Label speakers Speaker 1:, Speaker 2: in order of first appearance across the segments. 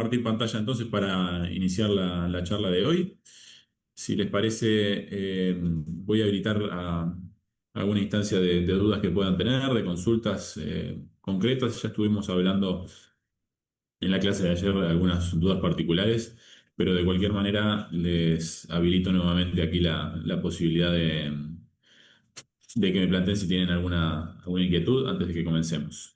Speaker 1: compartir pantalla entonces para iniciar la charla de hoy. Si les parece, voy a habilitar alguna instancia de dudas que puedan tener, de consultas concretas. Ya estuvimos hablando en la clase de ayer de algunas dudas particulares, pero de cualquier manera les habilito nuevamente aquí la posibilidad de que me planteen si tienen alguna inquietud antes de que comencemos.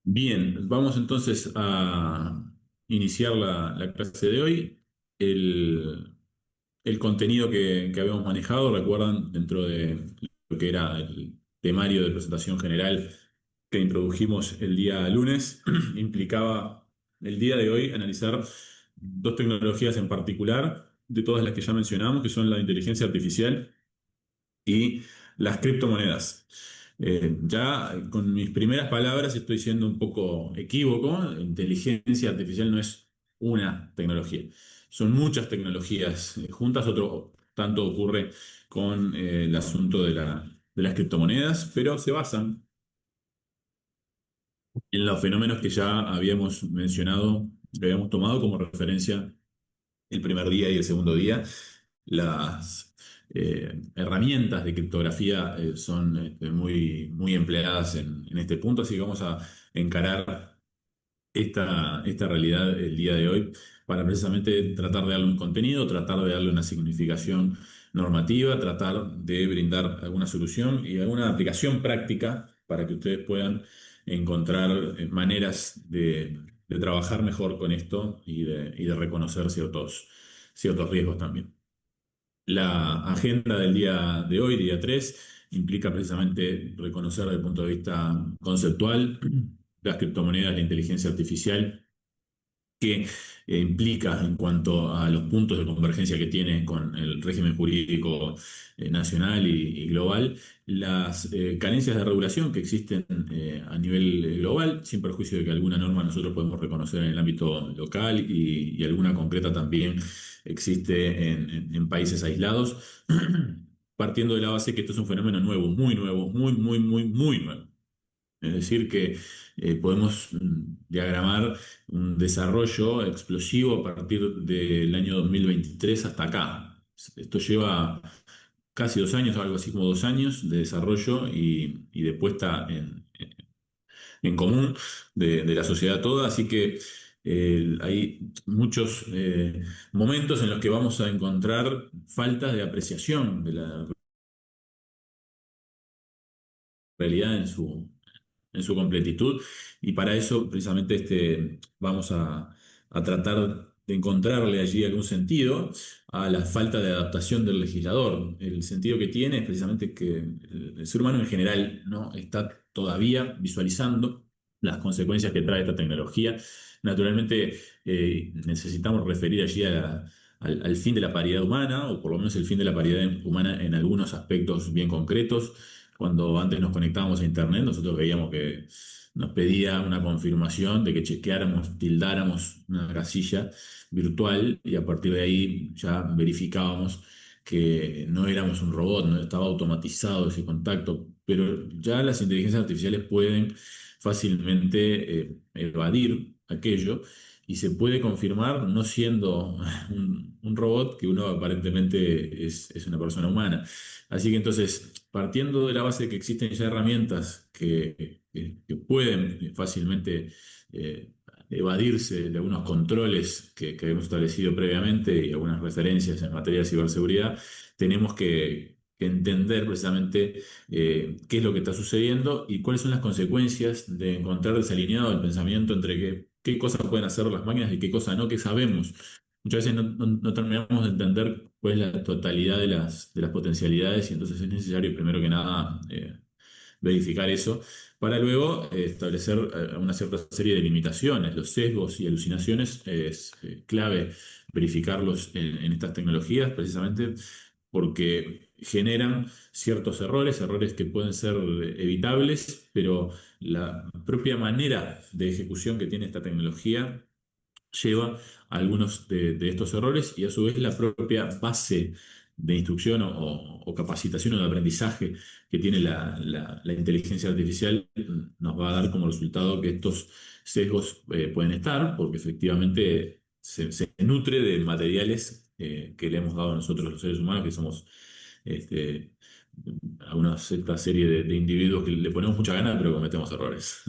Speaker 1: Bien, vamos entonces a iniciar la clase de hoy. El, el contenido que habíamos manejado, recuerdan, dentro de lo que era el temario de presentación general que introdujimos el día lunes, implicaba el día de hoy analizar dos tecnologías en particular, de todas las que ya mencionamos, que son la inteligencia artificial y las criptomonedas. Ya con mis primeras palabras estoy siendo un poco equívoco. Inteligencia artificial no es una tecnología, son muchas tecnologías juntas. Otro tanto ocurre con el asunto de las criptomonedas, pero se basan en los fenómenos que ya habíamos mencionado, que habíamos tomado como referencia el primer día y el segundo día. Las herramientas de criptografía son muy empleadas en este punto, así que vamos a encarar esta realidad el día de hoy para precisamente tratar de darle un contenido, tratar de darle una significación normativa, tratar de brindar alguna solución y alguna aplicación práctica para que ustedes puedan encontrar maneras de trabajar mejor con esto y de reconocer ciertos riesgos también. La agenda del día de hoy, día 3, implica precisamente reconocer desde el punto de vista conceptual las criptomonedas, la inteligencia artificial, que implica en cuanto a los puntos de convergencia que tiene con el régimen jurídico nacional y global, las carencias de regulación que existen a nivel global, sin perjuicio de que alguna norma nosotros podemos reconocer en el ámbito local y alguna concreta también existe en países aislados, partiendo de la base que esto es un fenómeno nuevo, muy nuevo. Es decir, que podemos diagramar un desarrollo explosivo a partir del año 2023 hasta acá. Esto lleva casi 2 años, algo así como 2 años de desarrollo y de puesta en común de la sociedad toda. Así que hay muchos momentos en los que vamos a encontrar faltas de apreciación de la realidad en su completitud, y para eso precisamente vamos a tratar de encontrarle allí algún sentido a la falta de adaptación del legislador. El sentido que tiene es precisamente que el ser humano en general no está todavía visualizando las consecuencias que trae esta tecnología. Naturalmente, necesitamos referir allí al fin de la paridad humana, o por lo menos el fin de la paridad humana en algunos aspectos bien concretos. Cuando antes nos conectábamos a Internet, nosotros veíamos que nos pedía una confirmación de que chequeáramos, tildáramos una casilla virtual, y a partir de ahí ya verificábamos que no éramos un robot, no estaba automatizado ese contacto. Pero ya las inteligencias artificiales pueden fácilmente evadir aquello, y se puede confirmar no siendo un robot, que uno aparentemente es una persona humana. Así que entonces, partiendo de la base de que existen ya herramientas que pueden fácilmente eh, evadirse de algunos controles que hemos establecido previamente y algunas referencias en materia de ciberseguridad, tenemos que entender precisamente qué es lo que está sucediendo y cuáles son las consecuencias de encontrar desalineado el pensamiento entre qué cosas pueden hacer las máquinas y qué cosas no, que sabemos. Muchas veces no terminamos de entender cuál es la totalidad de las potencialidades, y entonces es necesario, primero que nada, verificar eso para luego establecer una cierta serie de limitaciones. Los sesgos y alucinaciones es clave verificarlos en estas tecnologías, precisamente porque generan ciertos errores que pueden ser evitables, pero la propia manera de ejecución que tiene esta tecnología lleva a algunos de estos errores, y a su vez la propia base de instrucción o capacitación o de aprendizaje que tiene la inteligencia artificial nos va a dar como resultado que estos sesgos pueden estar, porque efectivamente se nutre de materiales que le hemos dado a nosotros los seres humanos, que somos este, a una cierta serie de individuos que le ponemos mucha gana, pero cometemos errores.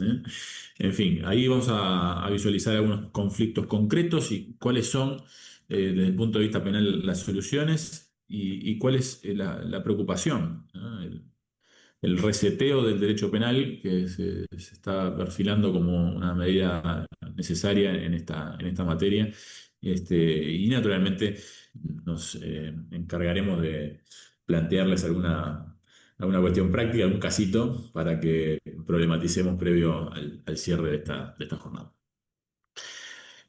Speaker 1: En fin, ahí vamos a visualizar algunos conflictos concretos y cuáles son, desde el punto de vista penal, las soluciones y cuál es la preocupación, ¿no? El reseteo del derecho penal que se está perfilando como una medida necesaria en esta materia. Y naturalmente nos encargaremos de plantearles alguna cuestión práctica, algún casito para que problematicemos previo al cierre de esta jornada.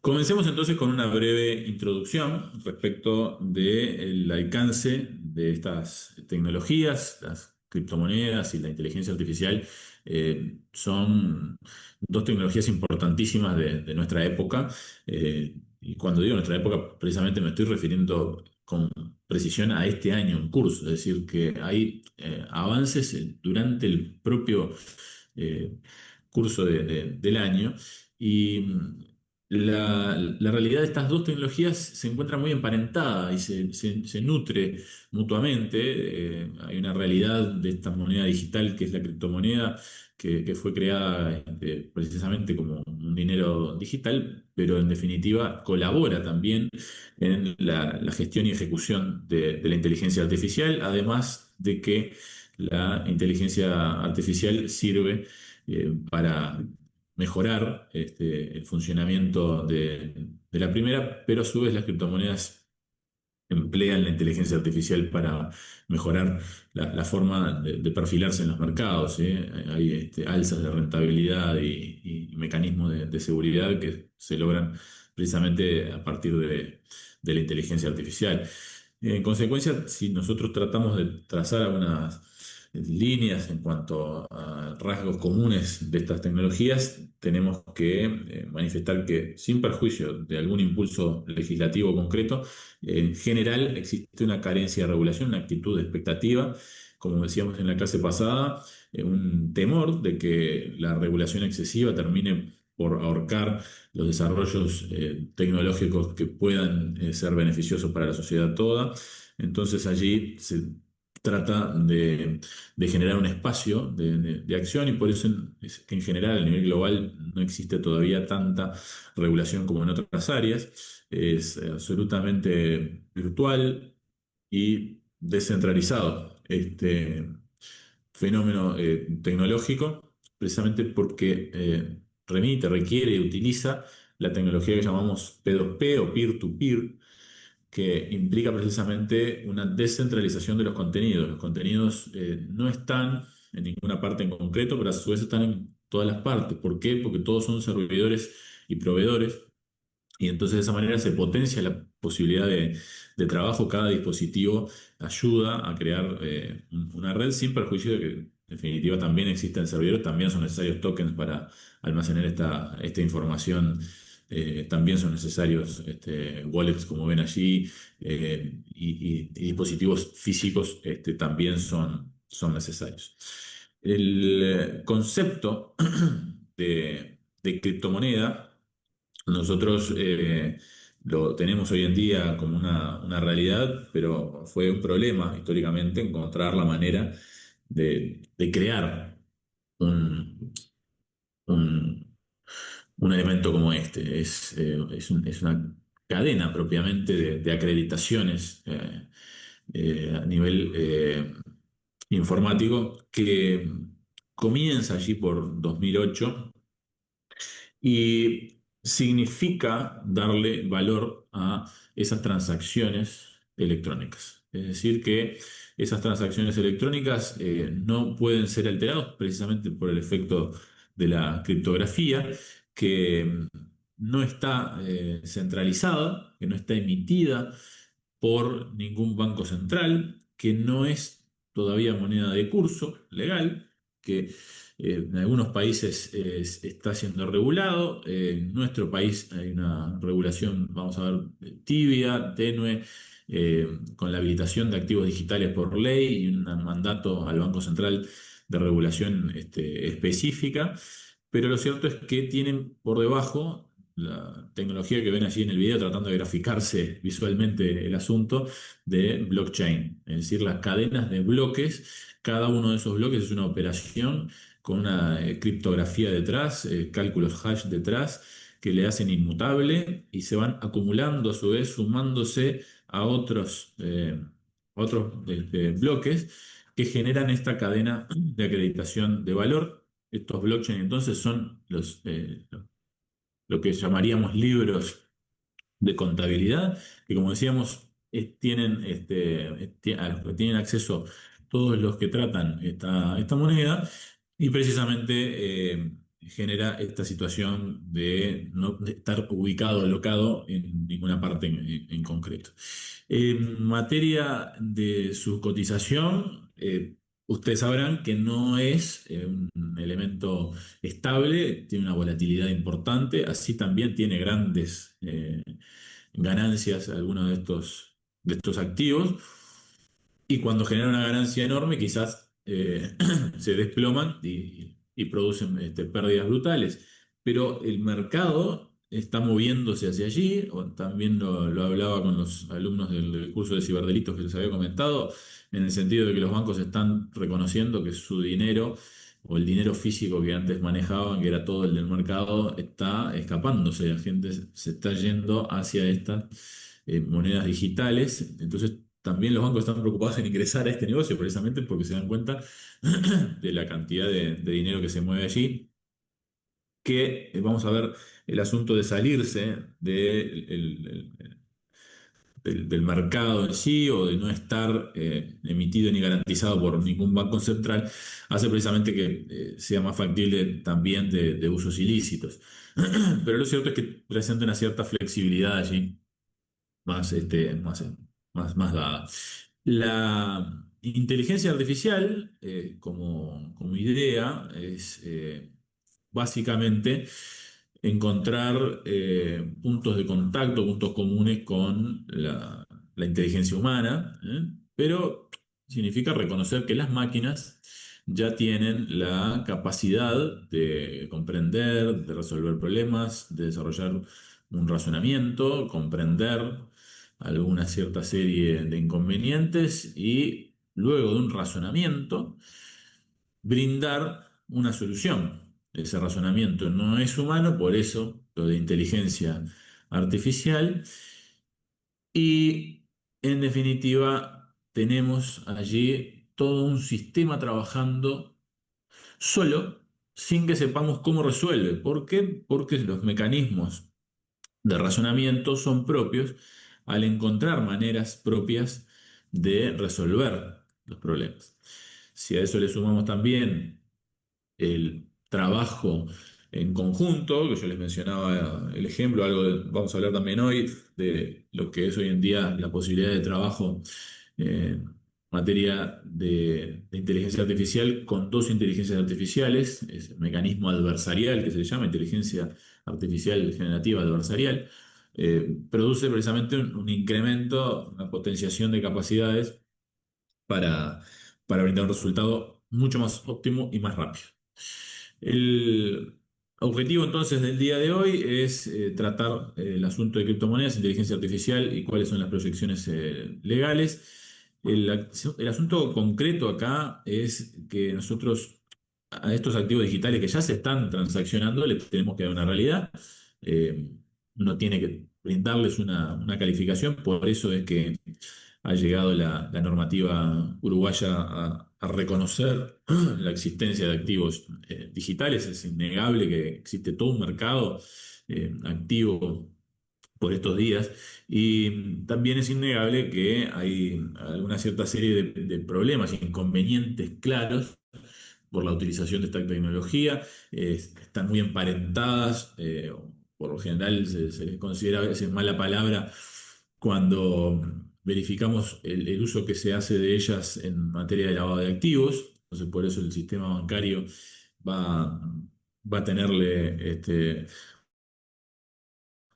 Speaker 1: Comencemos entonces con una breve introducción respecto del alcance de estas tecnologías, las criptomonedas y la inteligencia artificial. Son dos tecnologías importantísimas de nuestra época. Y cuando digo nuestra época, precisamente me estoy refiriendo con precisión a este año en curso. Es decir, que hay avances durante el propio eh, curso del año. Y la realidad de estas dos tecnologías se encuentra muy emparentada y se nutre mutuamente. Hay una realidad de esta moneda digital que es la criptomoneda, que fue creada precisamente como un dinero digital, pero en definitiva colabora también en la gestión y ejecución de la inteligencia artificial, además de que la inteligencia artificial sirve para mejorar el funcionamiento de la primera, pero a su vez las criptomonedas emplean la inteligencia artificial para mejorar la forma de perfilarse en los mercados, ¿eh? Hay alzas de rentabilidad y mecanismos de seguridad que se logran precisamente a partir de la inteligencia artificial. En consecuencia, si nosotros tratamos de trazar algunas líneas en cuanto a rasgos comunes de estas tecnologías, tenemos que manifestar que sin perjuicio de algún impulso legislativo concreto, en general existe una carencia de regulación, una actitud de expectativa, como decíamos en la clase pasada, un temor de que la regulación excesiva termine por ahorcar los desarrollos tecnológicos que puedan ser beneficiosos para la sociedad toda. Entonces allí se trata de generar un espacio de acción y por eso es que en general a nivel global no existe todavía tanta regulación como en otras áreas. Es absolutamente virtual y descentralizado este fenómeno tecnológico, precisamente porque remite, requiere y utiliza la tecnología que llamamos P2P o peer-to-peer, que implica precisamente una descentralización de los contenidos. Los contenidos no están en ninguna parte en concreto, pero a su vez están en todas las partes. ¿Por qué? Porque todos son servidores y proveedores. Y entonces de esa manera se potencia la posibilidad de trabajo. Cada dispositivo ayuda a crear una red sin perjuicio de que en definitiva también existen servidores, también son necesarios tokens para almacenar esta información. También son necesarios wallets, como ven allí, y dispositivos físicos también son necesarios. El concepto de criptomoneda nosotros lo tenemos hoy en día como una realidad, pero fue un problema históricamente encontrar la manera de crear un, un- un elemento como este. Es una cadena propiamente de acreditaciones a nivel informático que comienza allí por 2008 y significa darle valor a esas transacciones electrónicas. Es decir, que esas transacciones electrónicas no pueden ser alteradas precisamente por el efecto de la criptografía, que no está centralizada, que no está emitida por ningún banco central, que no es todavía moneda de curso legal, que en algunos países está siendo regulado. En nuestro país hay una regulación, vamos a ver, tibia, tenue, con la habilitación de activos digitales por ley y un mandato al Banco Central de regulación específica. Pero lo cierto es que tienen por debajo la tecnología que ven allí en el video, tratando de graficarse visualmente el asunto de blockchain, es decir, las cadenas de bloques. Cada uno de esos bloques es una operación con una criptografía detrás, cálculos hash detrás, que le hacen inmutable y se van acumulando a su vez, sumándose a otros bloques que generan esta cadena de acreditación de valor. Estos blockchain entonces son lo que llamaríamos libros de contabilidad, que como decíamos, a los que tienen acceso todos los que tratan esta moneda, y precisamente genera esta situación de no de estar ubicado, alocado en ninguna parte en concreto. En materia de su cotización, ustedes sabrán que no es un elemento estable, tiene una volatilidad importante, así también tiene grandes ganancias algunos de estos activos, y cuando generan una ganancia enorme quizás se desploman y producen pérdidas brutales. Pero el mercado está moviéndose hacia allí, o también lo hablaba con los alumnos del curso de ciberdelitos que les había comentado, en el sentido de que los bancos están reconociendo que su dinero o el dinero físico que antes manejaban, que era todo el del mercado, está escapándose. La gente se está yendo hacia estas monedas digitales. Entonces, también los bancos están preocupados en ingresar a este negocio, precisamente porque se dan cuenta de la cantidad de dinero que se mueve allí, que vamos a ver el asunto de salirse del mercado en sí, o de no estar emitido ni garantizado por ningún banco central, hace precisamente que sea más factible también de usos ilícitos. Pero lo cierto es que presenta una cierta flexibilidad allí, más, más dada. La inteligencia artificial, como idea, es básicamente encontrar puntos de contacto, puntos comunes con la inteligencia humana, pero significa reconocer que las máquinas ya tienen la capacidad de comprender, de resolver problemas, de desarrollar un razonamiento, comprender alguna cierta serie de inconvenientes y luego de un razonamiento brindar una solución. Ese razonamiento no es humano, por eso lo de inteligencia artificial. Y en definitiva, tenemos allí todo un sistema trabajando solo, sin que sepamos cómo resuelve. ¿Por qué? Porque los mecanismos de razonamiento son propios al encontrar maneras propias de resolver los problemas. Si a eso le sumamos también el trabajo en conjunto, que yo les mencionaba el ejemplo, vamos a hablar también hoy de lo que es hoy en día la posibilidad de trabajo en materia de inteligencia artificial con dos inteligencias artificiales, es el mecanismo adversarial que se llama inteligencia artificial generativa adversarial. Produce precisamente un incremento, una potenciación de capacidades para, para brindar un resultado mucho más óptimo y más rápido. El objetivo entonces del día de hoy es tratar el asunto de criptomonedas, inteligencia artificial y cuáles son las proyecciones legales. El asunto concreto acá es que nosotros a estos activos digitales que ya se están transaccionando les tenemos que dar una realidad. Eh, Uno tiene que brindarles una calificación, por eso es que ha llegado la normativa uruguaya a reconocer la existencia de activos digitales. Es innegable que existe todo un mercado activo por estos días, y también es innegable que hay alguna cierta serie de problemas e inconvenientes claros por la utilización de esta tecnología. Están muy emparentadas, por lo general se les considera a veces mala palabra cuando verificamos el uso que se hace de ellas en materia de lavado de activos. Entonces, por eso el sistema bancario va, va a tenerle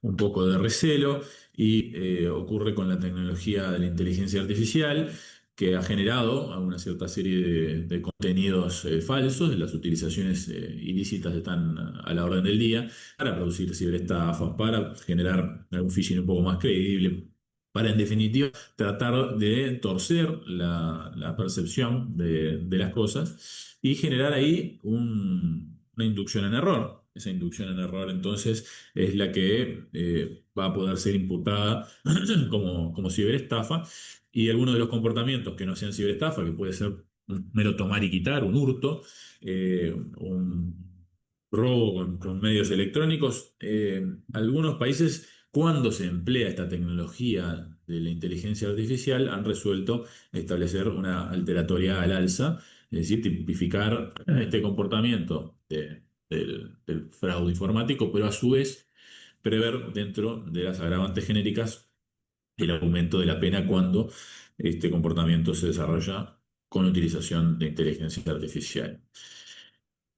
Speaker 1: un poco de recelo y ocurre con la tecnología de la inteligencia artificial que ha generado una cierta serie de contenidos falsos. Las utilizaciones ilícitas están a la orden del día para producir ciberestafas, para generar algún phishing un poco más creíble, para en definitiva tratar de torcer la percepción de las cosas y generar ahí una inducción en error. Esa inducción en error entonces es la que va a poder ser imputada como ciberestafa, y algunos de los comportamientos que no sean ciberestafa, que puede ser un mero tomar y quitar, un hurto, un robo con medios electrónicos. Algunos países, cuando se emplea esta tecnología de la inteligencia artificial, han resuelto establecer una alteratoria al alza, es decir, tipificar este comportamiento del fraude informático, pero a su vez prever dentro de las agravantes genéricas el aumento de la pena cuando este comportamiento se desarrolla con utilización de inteligencia artificial.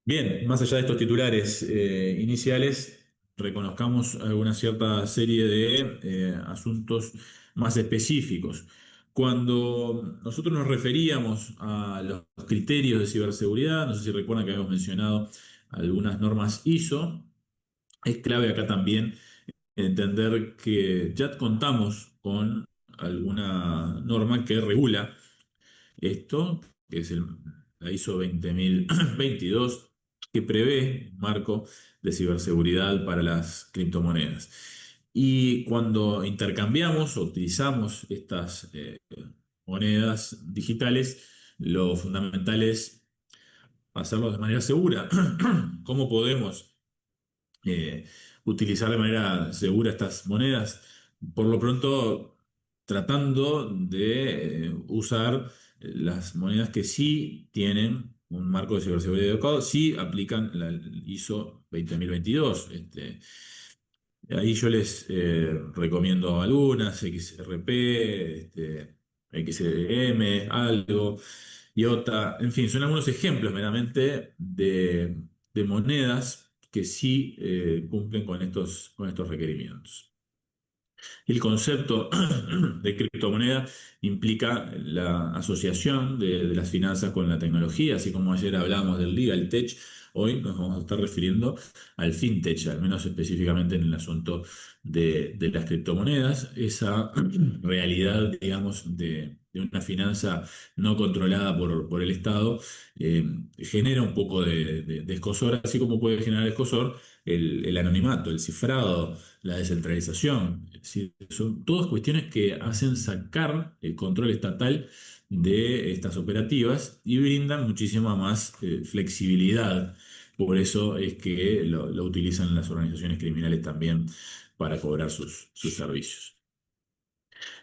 Speaker 1: Bien, más allá de estos titulares iniciales, reconozcamos alguna cierta serie de asuntos más específicos. Cuando nosotros nos referíamos a los criterios de ciberseguridad, no sé si recuerdan que habíamos mencionado algunas normas ISO, es clave acá también entender que ya contamos con alguna norma que regula esto, que es la ISO 20022, que prevé un marco de ciberseguridad para las criptomonedas. Y cuando intercambiamos o utilizamos estas monedas digitales, lo fundamental es hacerlo de manera segura. ¿Cómo podemos eh, utilizar de manera segura estas monedas? Por lo pronto, tratando de usar las monedas que sí tienen un marco de ciberseguridad adecuado, sí aplican la ISO 20022. Ahí yo les recomiendo algunas, XRP, XM, algo, IOTA, en fin, son algunos ejemplos meramente de monedas que sí cumplen con estos requerimientos. El concepto de criptomoneda implica la asociación de las finanzas con la tecnología, así como ayer hablamos del legal tech, hoy nos vamos a estar refiriendo al fintech, al menos específicamente en el asunto de las criptomonedas, esa realidad, digamos, de una finanza no controlada por el Estado, genera un poco de escozor, así como puede generar escozor el anonimato, el cifrado, la descentralización. Es decir, son todas cuestiones que hacen sacar el control estatal de estas operativas y brindan muchísima más flexibilidad. Por eso es que lo utilizan las organizaciones criminales también para cobrar sus servicios.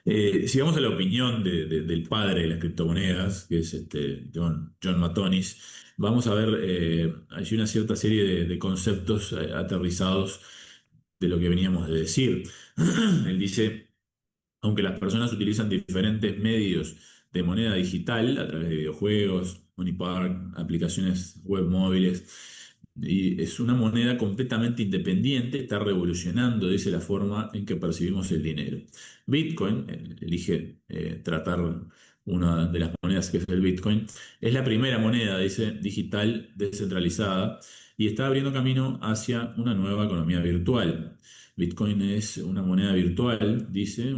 Speaker 1: Si vamos a la opinión del padre de las criptomonedas, que es John Matonis, vamos a ver allí una cierta serie de conceptos aterrizados de lo que veníamos de decir. Él dice, aunque las personas utilizan diferentes medios de moneda digital a través de videojuegos, Money Park, aplicaciones web móviles, y es una moneda completamente independiente, está revolucionando, dice, la forma en que percibimos el dinero. Bitcoin, elige tratar una de las monedas que es el Bitcoin, es la primera moneda, dice, digital descentralizada y está abriendo camino hacia una nueva economía virtual. Bitcoin es una moneda virtual, dice,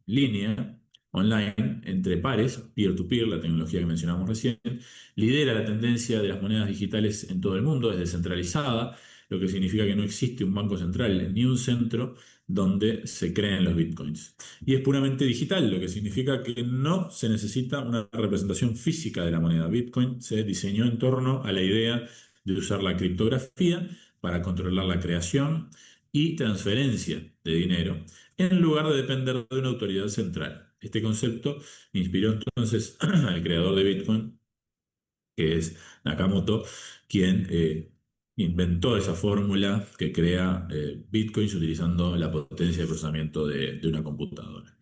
Speaker 1: línea online entre pares, peer-to-peer, la tecnología que mencionamos recién, lidera la tendencia de las monedas digitales en todo el mundo, es descentralizada, lo que significa que no existe un banco central ni un centro donde se creen los bitcoins. Y es puramente digital, lo que significa que no se necesita una representación física de la moneda. Bitcoin se diseñó en torno a la idea de usar la criptografía para controlar la creación y transferencia de dinero, en lugar de depender de una autoridad central. Este concepto inspiró entonces al creador de Bitcoin, que es Nakamoto, quien inventó esa fórmula que crea Bitcoins utilizando la potencia de procesamiento de una computadora.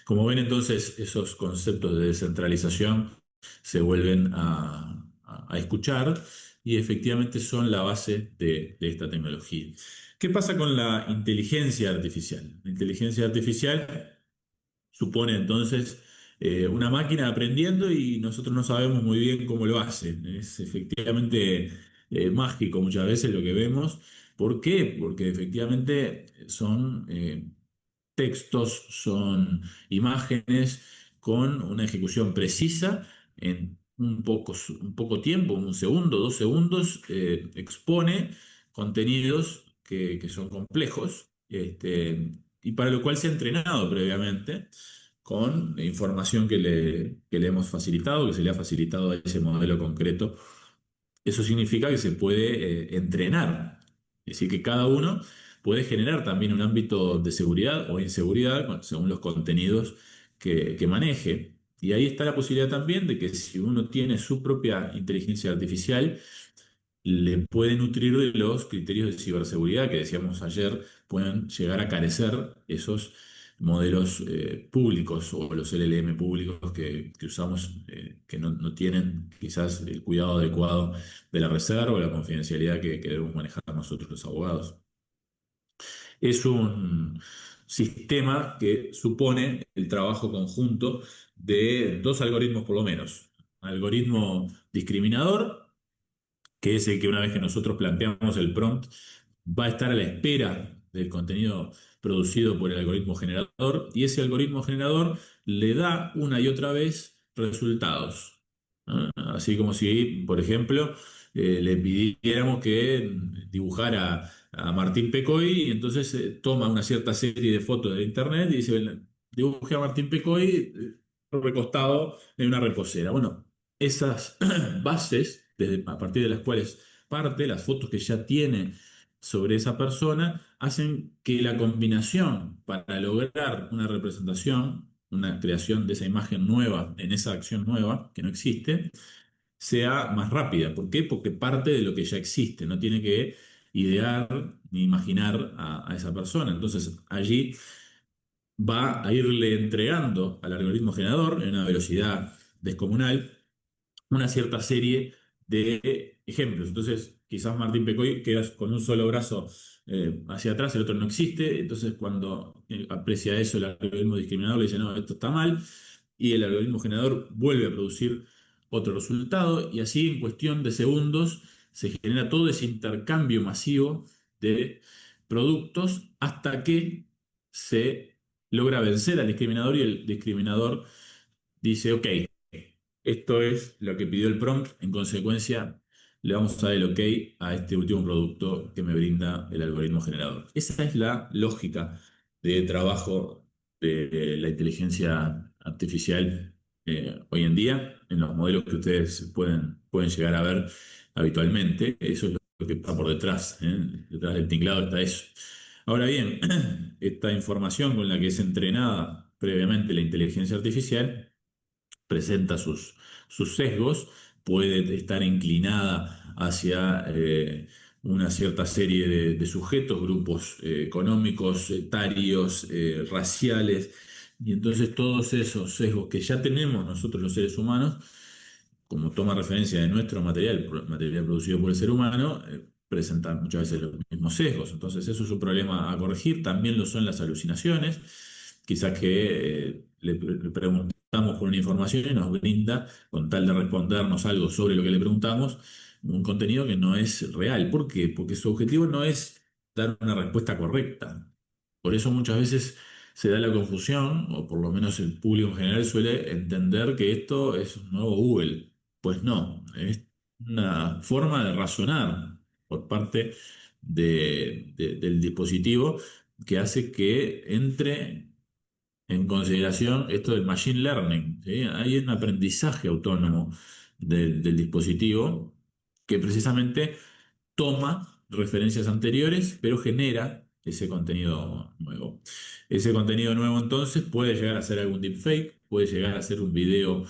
Speaker 1: Como ven entonces, esos conceptos de descentralización se vuelven a escuchar y efectivamente son la base de esta tecnología. ¿Qué pasa con la inteligencia artificial? La inteligencia artificial supone entonces una máquina aprendiendo y nosotros no sabemos muy bien cómo lo hace. Es efectivamente mágico muchas veces lo que vemos. ¿Por qué? Porque efectivamente son textos, son imágenes con una ejecución precisa en un poco tiempo, un segundo, 2 segundos, expone contenidos que son complejos, y para lo cual se ha entrenado previamente con información que le hemos facilitado, que se le ha facilitado a ese modelo concreto. Eso significa que se puede entrenar, es decir, que cada uno puede generar también un ámbito de seguridad o inseguridad según los contenidos que maneje. Y ahí está la posibilidad también de que si uno tiene su propia inteligencia artificial, le puede nutrir de los criterios de ciberseguridad que decíamos ayer, pueden llegar a carecer esos modelos públicos o los LLM públicos que usamos, que no tienen quizás el cuidado adecuado de la reserva o la confidencialidad que debemos manejar nosotros los abogados. Es un sistema que supone el trabajo conjunto de dos algoritmos por lo menos. Algoritmo discriminador, que es el que una vez que nosotros planteamos el prompt, va a estar a la espera del contenido producido por el algoritmo generador, y ese algoritmo generador le da una y otra vez resultados. ¿No? Así como si, por ejemplo, le pidiéramos que dibujara a Martín Pecoy, y entonces toma una cierta serie de fotos de internet y dice, "Bueno, dibuje a Martín Pecoy recostado en una reposera". Bueno, esas bases, a partir de las cuales parte, las fotos que ya tiene sobre esa persona, hacen que la combinación para lograr una representación, una creación de esa imagen nueva, en esa acción nueva, que no existe, sea más rápida. ¿Por qué? Porque parte de lo que ya existe, no tiene que idear ni imaginar a esa persona. Entonces allí va a irle entregando al algoritmo generador en una velocidad descomunal una cierta serie de ejemplos. Entonces, quizás Martín Pecoy queda con un solo brazo hacia atrás, el otro no existe. Entonces, cuando aprecia eso, el algoritmo discriminador le dice, no, esto está mal, y el algoritmo generador vuelve a producir otro resultado, y así en cuestión de segundos se genera todo ese intercambio masivo de productos hasta que se logra vencer al discriminador y el discriminador dice, ok, esto es lo que pidió el prompt, en consecuencia le vamos a dar el OK a este último producto que me brinda el algoritmo generador. Esa es la lógica de trabajo de la inteligencia artificial hoy en día, en los modelos que ustedes pueden llegar a ver habitualmente. Eso es lo que está por detrás, ¿eh? Detrás del tinglado está eso. Ahora bien, esta información con la que es entrenada previamente la inteligencia artificial presenta sus sesgos, puede estar inclinada hacia una cierta serie de sujetos, grupos económicos, etarios, raciales, y entonces todos esos sesgos que ya tenemos nosotros los seres humanos, como toma referencia de nuestro material, material producido por el ser humano, presentan muchas veces los mismos sesgos. Entonces eso es un problema a corregir. También lo son las alucinaciones. Quizás que le preguntamos por una información y nos brinda, con tal de respondernos algo sobre lo que le preguntamos, un contenido que no es real. ¿Por qué? Porque su objetivo no es dar una respuesta correcta. Por eso muchas veces se da la confusión, o por lo menos el público en general suele entender que esto es un nuevo Google. Pues no, es una forma de razonar por parte del dispositivo que hace que entre en consideración esto del machine learning, ¿sí? Hay un aprendizaje autónomo del dispositivo que precisamente toma referencias anteriores, pero genera ese contenido nuevo. Ese contenido nuevo entonces puede llegar a ser algún deepfake, puede llegar a ser un video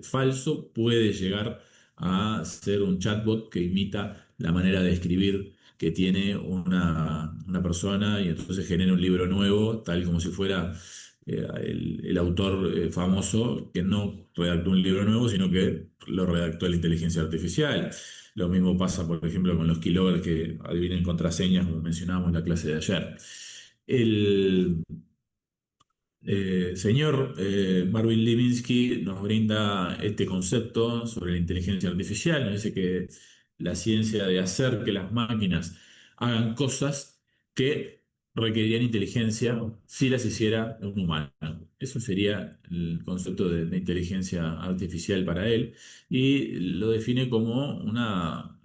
Speaker 1: falso, puede llegar a ser un chatbot que imita la manera de escribir que tiene una persona, y entonces genera un libro nuevo, tal como si fuera el autor famoso que no redactó un libro nuevo, sino que lo redactó la inteligencia artificial. Lo mismo pasa, por ejemplo, con los keyloggers que adivinen contraseñas, como mencionábamos en la clase de ayer. El señor Marvin Levinsky nos brinda este concepto sobre la inteligencia artificial, nos dice que la ciencia de hacer que las máquinas hagan cosas que requerirían inteligencia si las hiciera un humano. Eso sería el concepto de inteligencia artificial para él y lo define como una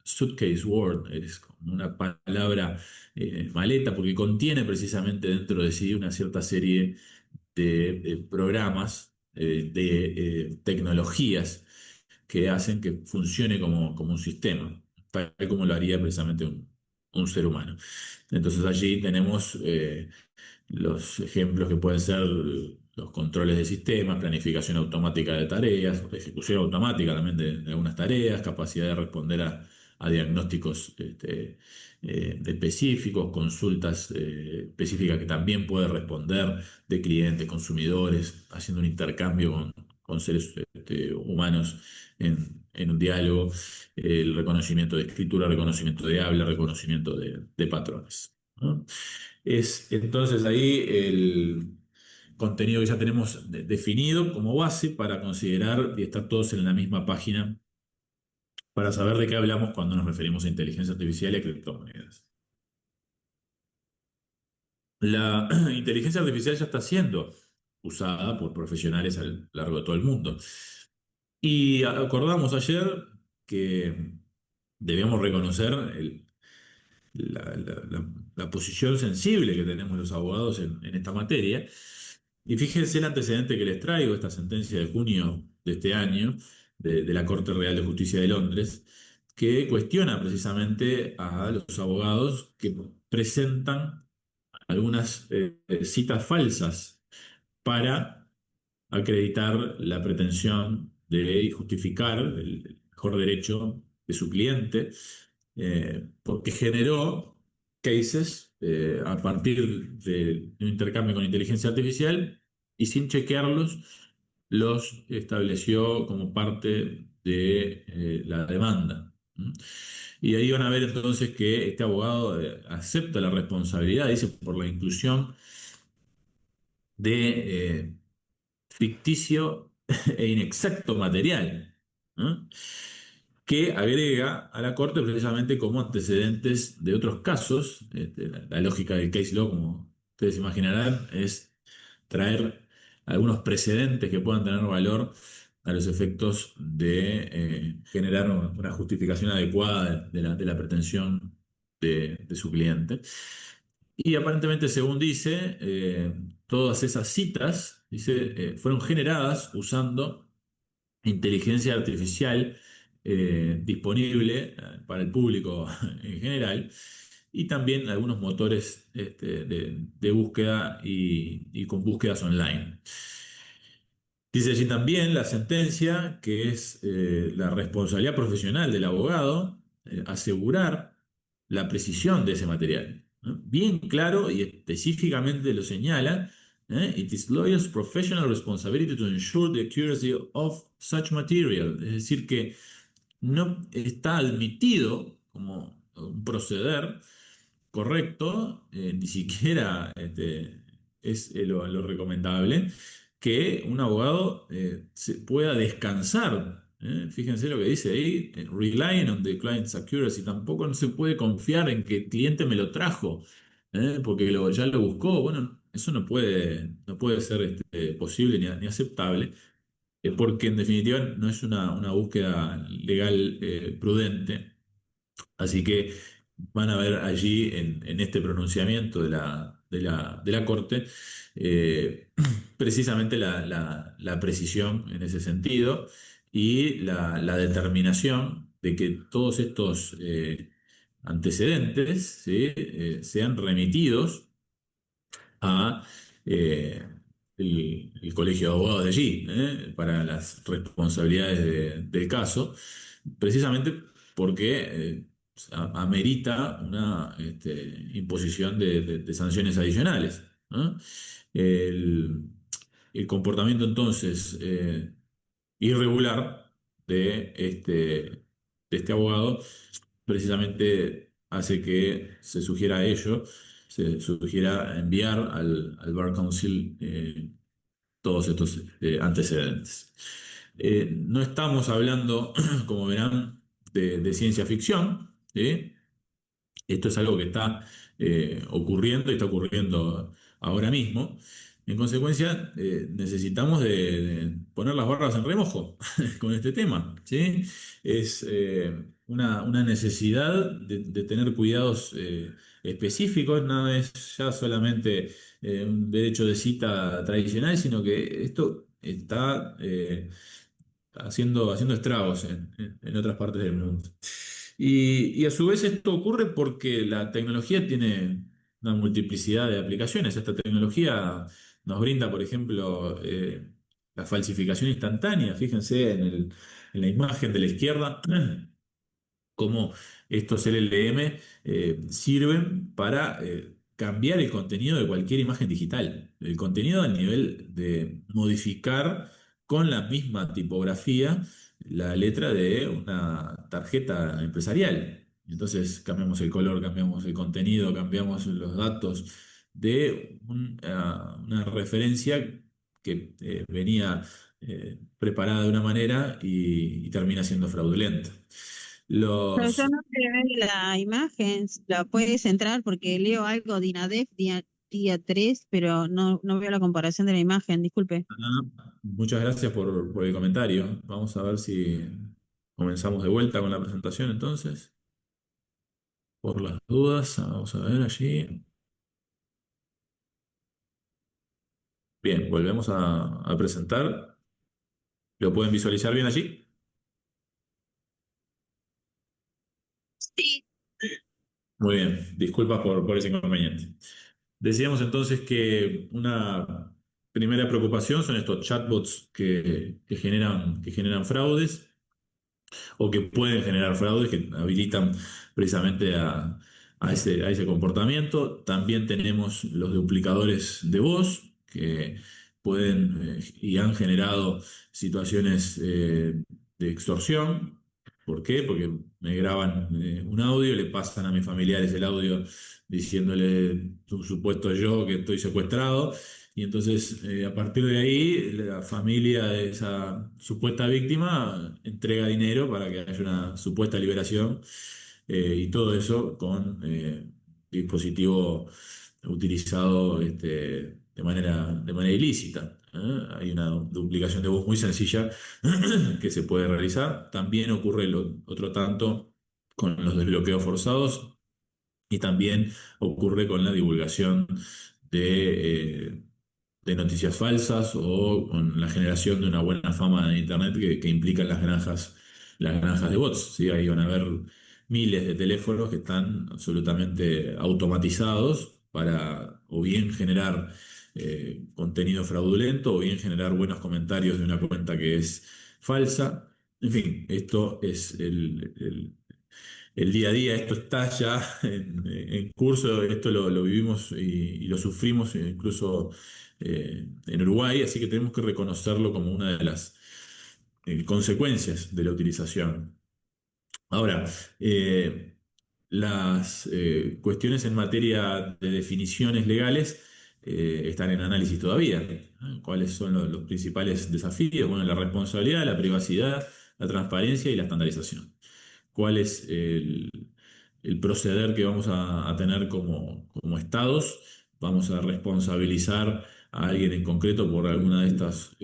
Speaker 1: suitcase word, es como una palabra maleta, porque contiene precisamente dentro de sí una cierta serie de programas, de tecnologías que hacen que funcione como un sistema, tal como lo haría precisamente un ser humano. Entonces allí tenemos los ejemplos que pueden ser los controles de sistemas, planificación automática de tareas, ejecución automática también de algunas tareas, capacidad de responder a diagnósticos específicos, consultas específicas que también puede responder de clientes, consumidores, haciendo un intercambio con seres humanos en un diálogo, el reconocimiento de escritura, reconocimiento de habla, reconocimiento de patrones, ¿no? Es entonces ahí el contenido que ya tenemos definido como base para considerar y estar todos en la misma página para saber de qué hablamos cuando nos referimos a inteligencia artificial y a criptomonedas. La inteligencia artificial ya está siendo usada por profesionales a lo largo de todo el mundo. Y acordamos ayer que debíamos reconocer la posición sensible que tenemos los abogados en esta materia. Y fíjense el antecedente que les traigo, esta sentencia de junio de este año de la Corte Real de Justicia de Londres, que cuestiona precisamente a los abogados que presentan algunas citas falsas para acreditar la pretensión de y justificar el mejor derecho de su cliente, porque generó cases a partir de un intercambio con inteligencia artificial y sin chequearlos, los estableció como parte de la demanda. ¿Mm? Y ahí van a ver entonces que este abogado acepta la responsabilidad, dice, por la inclusión de ficticio e inexacto material, ¿no? Que agrega a la Corte precisamente como antecedentes de otros casos. La lógica del case law, como ustedes imaginarán, es traer algunos precedentes que puedan tener valor a los efectos de generar una justificación adecuada de la pretensión de su cliente. Y aparentemente, según dice, todas esas citas, dice, fueron generadas usando inteligencia artificial disponible para el público en general y también algunos motores de búsqueda y con búsquedas online. Dice allí también la sentencia que es la responsabilidad profesional del abogado asegurar la precisión de ese material, ¿no? Bien claro y específicamente lo señala. It is lawyer's professional responsibility to ensure the accuracy of such material. Es decir, que no está admitido como un proceder correcto, ni siquiera es lo recomendable, que un abogado se pueda descansar. Fíjense lo que dice ahí, relying on the client's accuracy, tampoco no se puede confiar en que el cliente me lo trajo, porque ya lo buscó. Bueno, eso no puede ser posible ni aceptable, porque en definitiva no es una búsqueda legal prudente. Así que van a ver allí en este pronunciamiento de la Corte precisamente la precisión en ese sentido y la determinación de que todos estos antecedentes, ¿sí? Sean remitidos a el colegio de abogados de allí, para las responsabilidades del caso, precisamente porque amerita una imposición de sanciones adicionales, ¿no? el, el comportamiento entonces irregular de este abogado precisamente hace que se sugiera ello, se sugiera enviar al Bar Council todos estos antecedentes. No estamos hablando, como verán, de ciencia ficción, ¿sí? Esto es algo que está ocurriendo y está ocurriendo ahora mismo. En consecuencia, necesitamos de poner las barras en remojo con este tema, ¿sí? Es una necesidad de tener cuidados específicos, no es ya solamente un derecho de cita tradicional, sino que esto está haciendo estragos en otras partes del mundo. Y a su vez esto ocurre porque la tecnología tiene una multiplicidad de aplicaciones. Esta tecnología nos brinda, por ejemplo, la falsificación instantánea. Fíjense en la imagen de la izquierda cómo estos LLM sirven para cambiar el contenido de cualquier imagen digital. El contenido a nivel de modificar con la misma tipografía la letra de una tarjeta empresarial. Entonces cambiamos el color, cambiamos el contenido, cambiamos los datos de una referencia que venía preparada de una manera y termina siendo fraudulenta.
Speaker 2: Pero yo
Speaker 1: Los,
Speaker 2: no te veo la imagen, la puedes entrar porque leo algo de INADEF día 3, pero no veo la comparación de la imagen, disculpe.
Speaker 1: muchas gracias por el comentario. Vamos a ver si comenzamos de vuelta con la presentación entonces. Por las dudas, vamos a ver allí. Bien, volvemos a presentar. ¿Lo pueden visualizar bien allí?
Speaker 2: Sí.
Speaker 1: Muy bien, disculpas por ese inconveniente. Decíamos entonces que una primera preocupación son estos chatbots que generan fraudes o que pueden generar fraudes que habilitan precisamente a ese comportamiento. También tenemos los duplicadores de voz que pueden y han generado situaciones de extorsión. ¿Por qué? Porque me graban un audio, le pasan a mis familiares el audio diciéndole un supuesto yo que estoy secuestrado. Y entonces, a partir de ahí, la familia de esa supuesta víctima entrega dinero para que haya una supuesta liberación y todo eso con dispositivo utilizado de manera ilícita. Hay una duplicación de voz muy sencilla que se puede realizar. También ocurre lo otro tanto con los desbloqueos forzados y también ocurre con la divulgación de noticias falsas o con la generación de una buena fama en Internet que implican las granjas de bots. ¿Sí? Ahí van a haber miles de teléfonos que están absolutamente automatizados para o bien generar contenido fraudulento o bien generar buenos comentarios de una cuenta que es falsa. En fin, esto es el día a día, esto está ya en curso, esto lo vivimos y lo sufrimos incluso en Uruguay, así que tenemos que reconocerlo como una de las consecuencias de la utilización. Ahora, eh, las cuestiones en materia de definiciones legales están en análisis todavía. ¿Cuáles son los principales desafíos? Bueno, la responsabilidad, la privacidad, la transparencia y la estandarización. ¿Cuál es el proceder que vamos a tener como estados? Vamos a responsabilizar a alguien en concreto por alguna de estas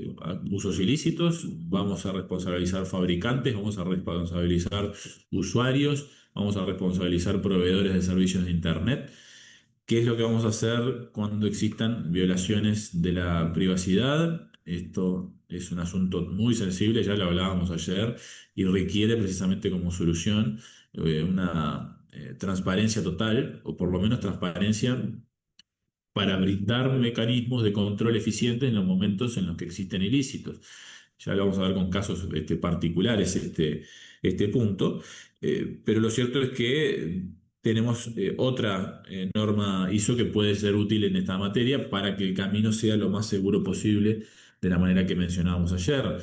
Speaker 1: usos ilícitos, vamos a responsabilizar fabricantes, vamos a responsabilizar usuarios, vamos a responsabilizar proveedores de servicios de Internet. ¿Qué es lo que vamos a hacer cuando existan violaciones de la privacidad? Esto es un asunto muy sensible, ya lo hablábamos ayer, y requiere precisamente como solución una transparencia total, o por lo menos transparencia para brindar mecanismos de control eficientes en los momentos en los que existen ilícitos. Ya lo vamos a ver con casos particulares este punto, pero lo cierto es que tenemos otra norma ISO que puede ser útil en esta materia para que el camino sea lo más seguro posible, de la manera que mencionábamos ayer.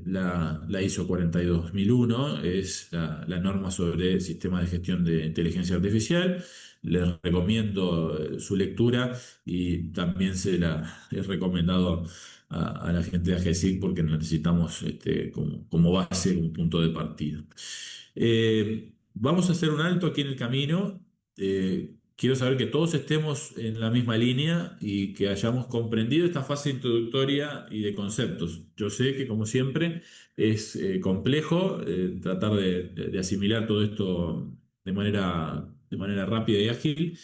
Speaker 1: La ISO 42001 es la norma sobre sistemas de gestión de inteligencia artificial. Les recomiendo su lectura y también se la he recomendado a la gente de AGESIC porque necesitamos como base, un punto de partida. Vamos a hacer un alto aquí en el camino. Quiero saber que todos estemos en la misma línea y que hayamos comprendido esta fase introductoria y de conceptos. Yo sé que, como siempre, es complejo tratar de asimilar todo esto de manera rápida y ágil,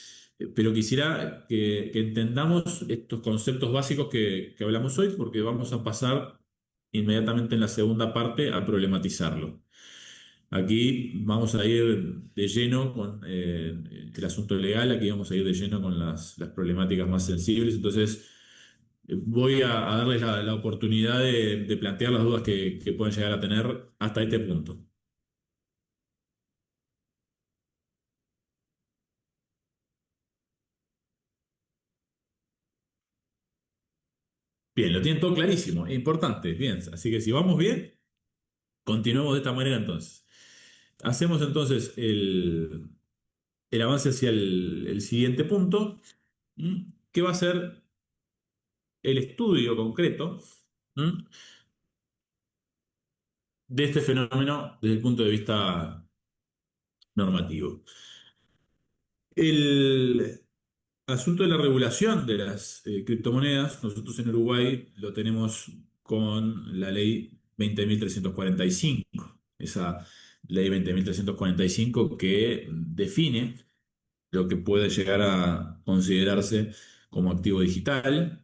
Speaker 1: pero quisiera que entendamos estos conceptos básicos que hablamos hoy, porque vamos a pasar inmediatamente en la segunda parte a problematizarlo. Aquí vamos a ir de lleno con el asunto legal, aquí vamos a ir de lleno con las problemáticas más sensibles. Entonces, voy a darles la oportunidad de plantear las dudas que pueden llegar a tener hasta este punto. Bien, lo tienen todo clarísimo, importante, bien. Así que si vamos bien, continuemos de esta manera entonces. Hacemos entonces el avance hacia el siguiente punto, que va a ser el estudio concreto, ¿m? de este fenómeno desde el punto de vista normativo. El asunto de la regulación de las criptomonedas, nosotros en Uruguay lo tenemos con la ley 20.345, esa ley 20.345 que define lo que puede llegar a considerarse como activo digital.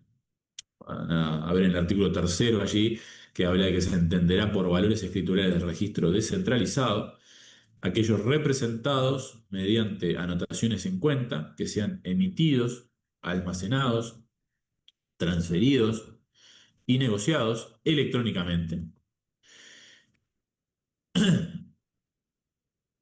Speaker 1: Van a ver en el artículo tercero allí que habla de que se entenderá por valores escriturales del registro descentralizado aquellos representados mediante anotaciones en cuenta que sean emitidos, almacenados, transferidos y negociados electrónicamente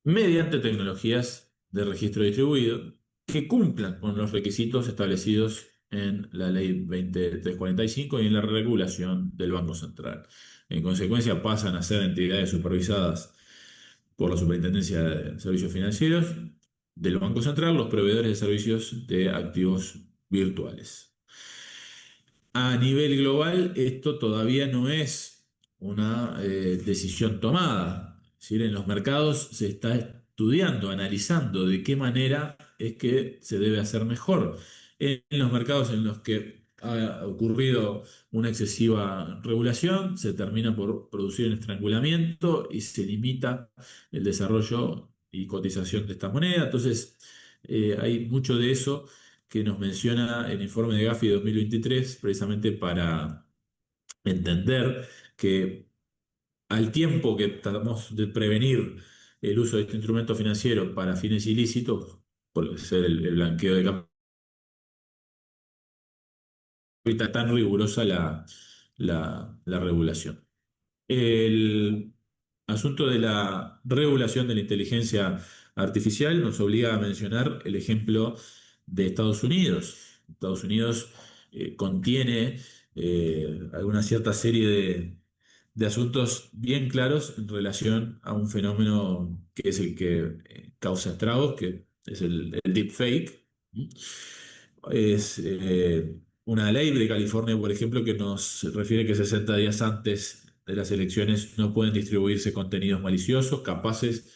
Speaker 1: mediante tecnologías de registro distribuido que cumplan con los requisitos establecidos en la Ley 2345 y en la regulación del Banco Central. En consecuencia, pasan a ser entidades supervisadas por la Superintendencia de Servicios Financieros del Banco Central, los proveedores de servicios de activos virtuales. A nivel global, esto todavía no es una decisión tomada. Es decir, en los mercados se está estudiando, analizando de qué manera es que se debe hacer mejor. En los mercados en los que ha ocurrido una excesiva regulación, se termina por producir un estrangulamiento y se limita el desarrollo y cotización de esta moneda. Entonces, hay mucho de eso que nos menciona el informe de Gafi 2023, precisamente para entender que al tiempo que tratamos de prevenir el uso de este instrumento financiero para fines ilícitos, por ser el blanqueo de capital, tan rigurosa la regulación. El asunto de la regulación de la inteligencia artificial nos obliga a mencionar el ejemplo de Estados Unidos. Estados Unidos contiene alguna cierta serie de asuntos bien claros en relación a un fenómeno que es el que causa estragos, que es el deepfake. Es una ley de California, por ejemplo, que nos refiere que 60 días antes de las elecciones no pueden distribuirse contenidos maliciosos capaces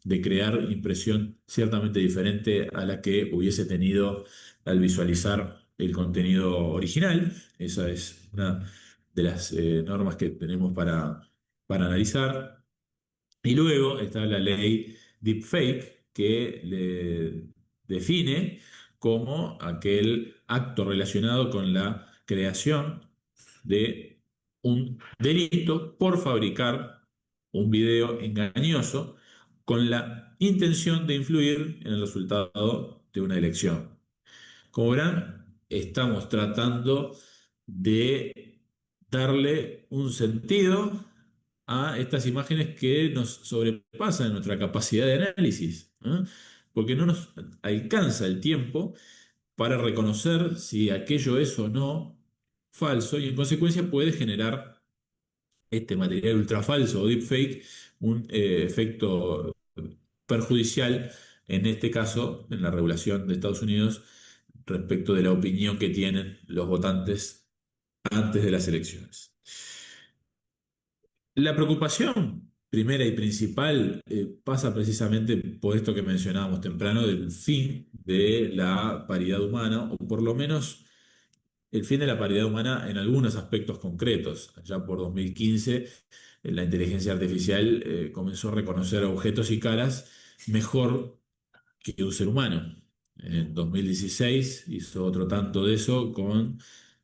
Speaker 1: de crear impresión ciertamente diferente a la que hubiese tenido al visualizar el contenido original. Esa es una de las normas que tenemos para analizar. Y luego está la ley Deepfake, que le define como aquel acto relacionado con la creación de un delito por fabricar un video engañoso con la intención de influir en el resultado de una elección. Como verán, estamos tratando de darle un sentido a estas imágenes que nos sobrepasan nuestra capacidad de análisis, ¿no? porque no nos alcanza el tiempo para reconocer si aquello es o no falso y en consecuencia puede generar este material ultrafalso o deepfake un efecto perjudicial, en este caso, en la regulación de Estados Unidos respecto de la opinión que tienen los votantes antes de las elecciones. La preocupación primera y principal pasa precisamente por esto que mencionábamos temprano del fin de la paridad humana, o por lo menos el fin de la paridad humana en algunos aspectos concretos. Ya por 2015, la inteligencia artificial comenzó a reconocer objetos y caras mejor que un ser humano. En 2016 hizo otro tanto de eso con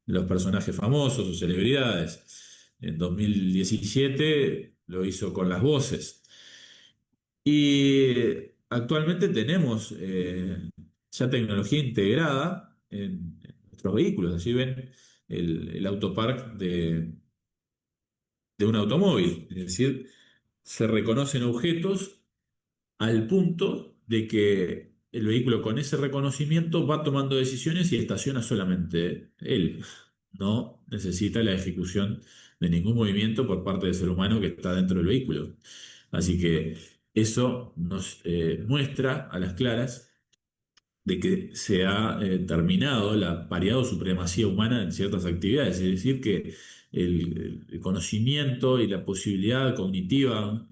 Speaker 1: los personajes famosos o celebridades. En 2017 lo hizo con las voces. Y actualmente tenemos ya tecnología integrada en nuestros vehículos. Allí ven el autopark de un automóvil. Es decir, se reconocen objetos al punto de que el vehículo con ese reconocimiento va tomando decisiones y estaciona solamente él. No necesita la ejecución de ningún movimiento por parte del ser humano que está dentro del vehículo. Así que eso nos muestra a las claras de que se ha terminado la paridad o supremacía humana en ciertas actividades, es decir, que el conocimiento y la posibilidad cognitiva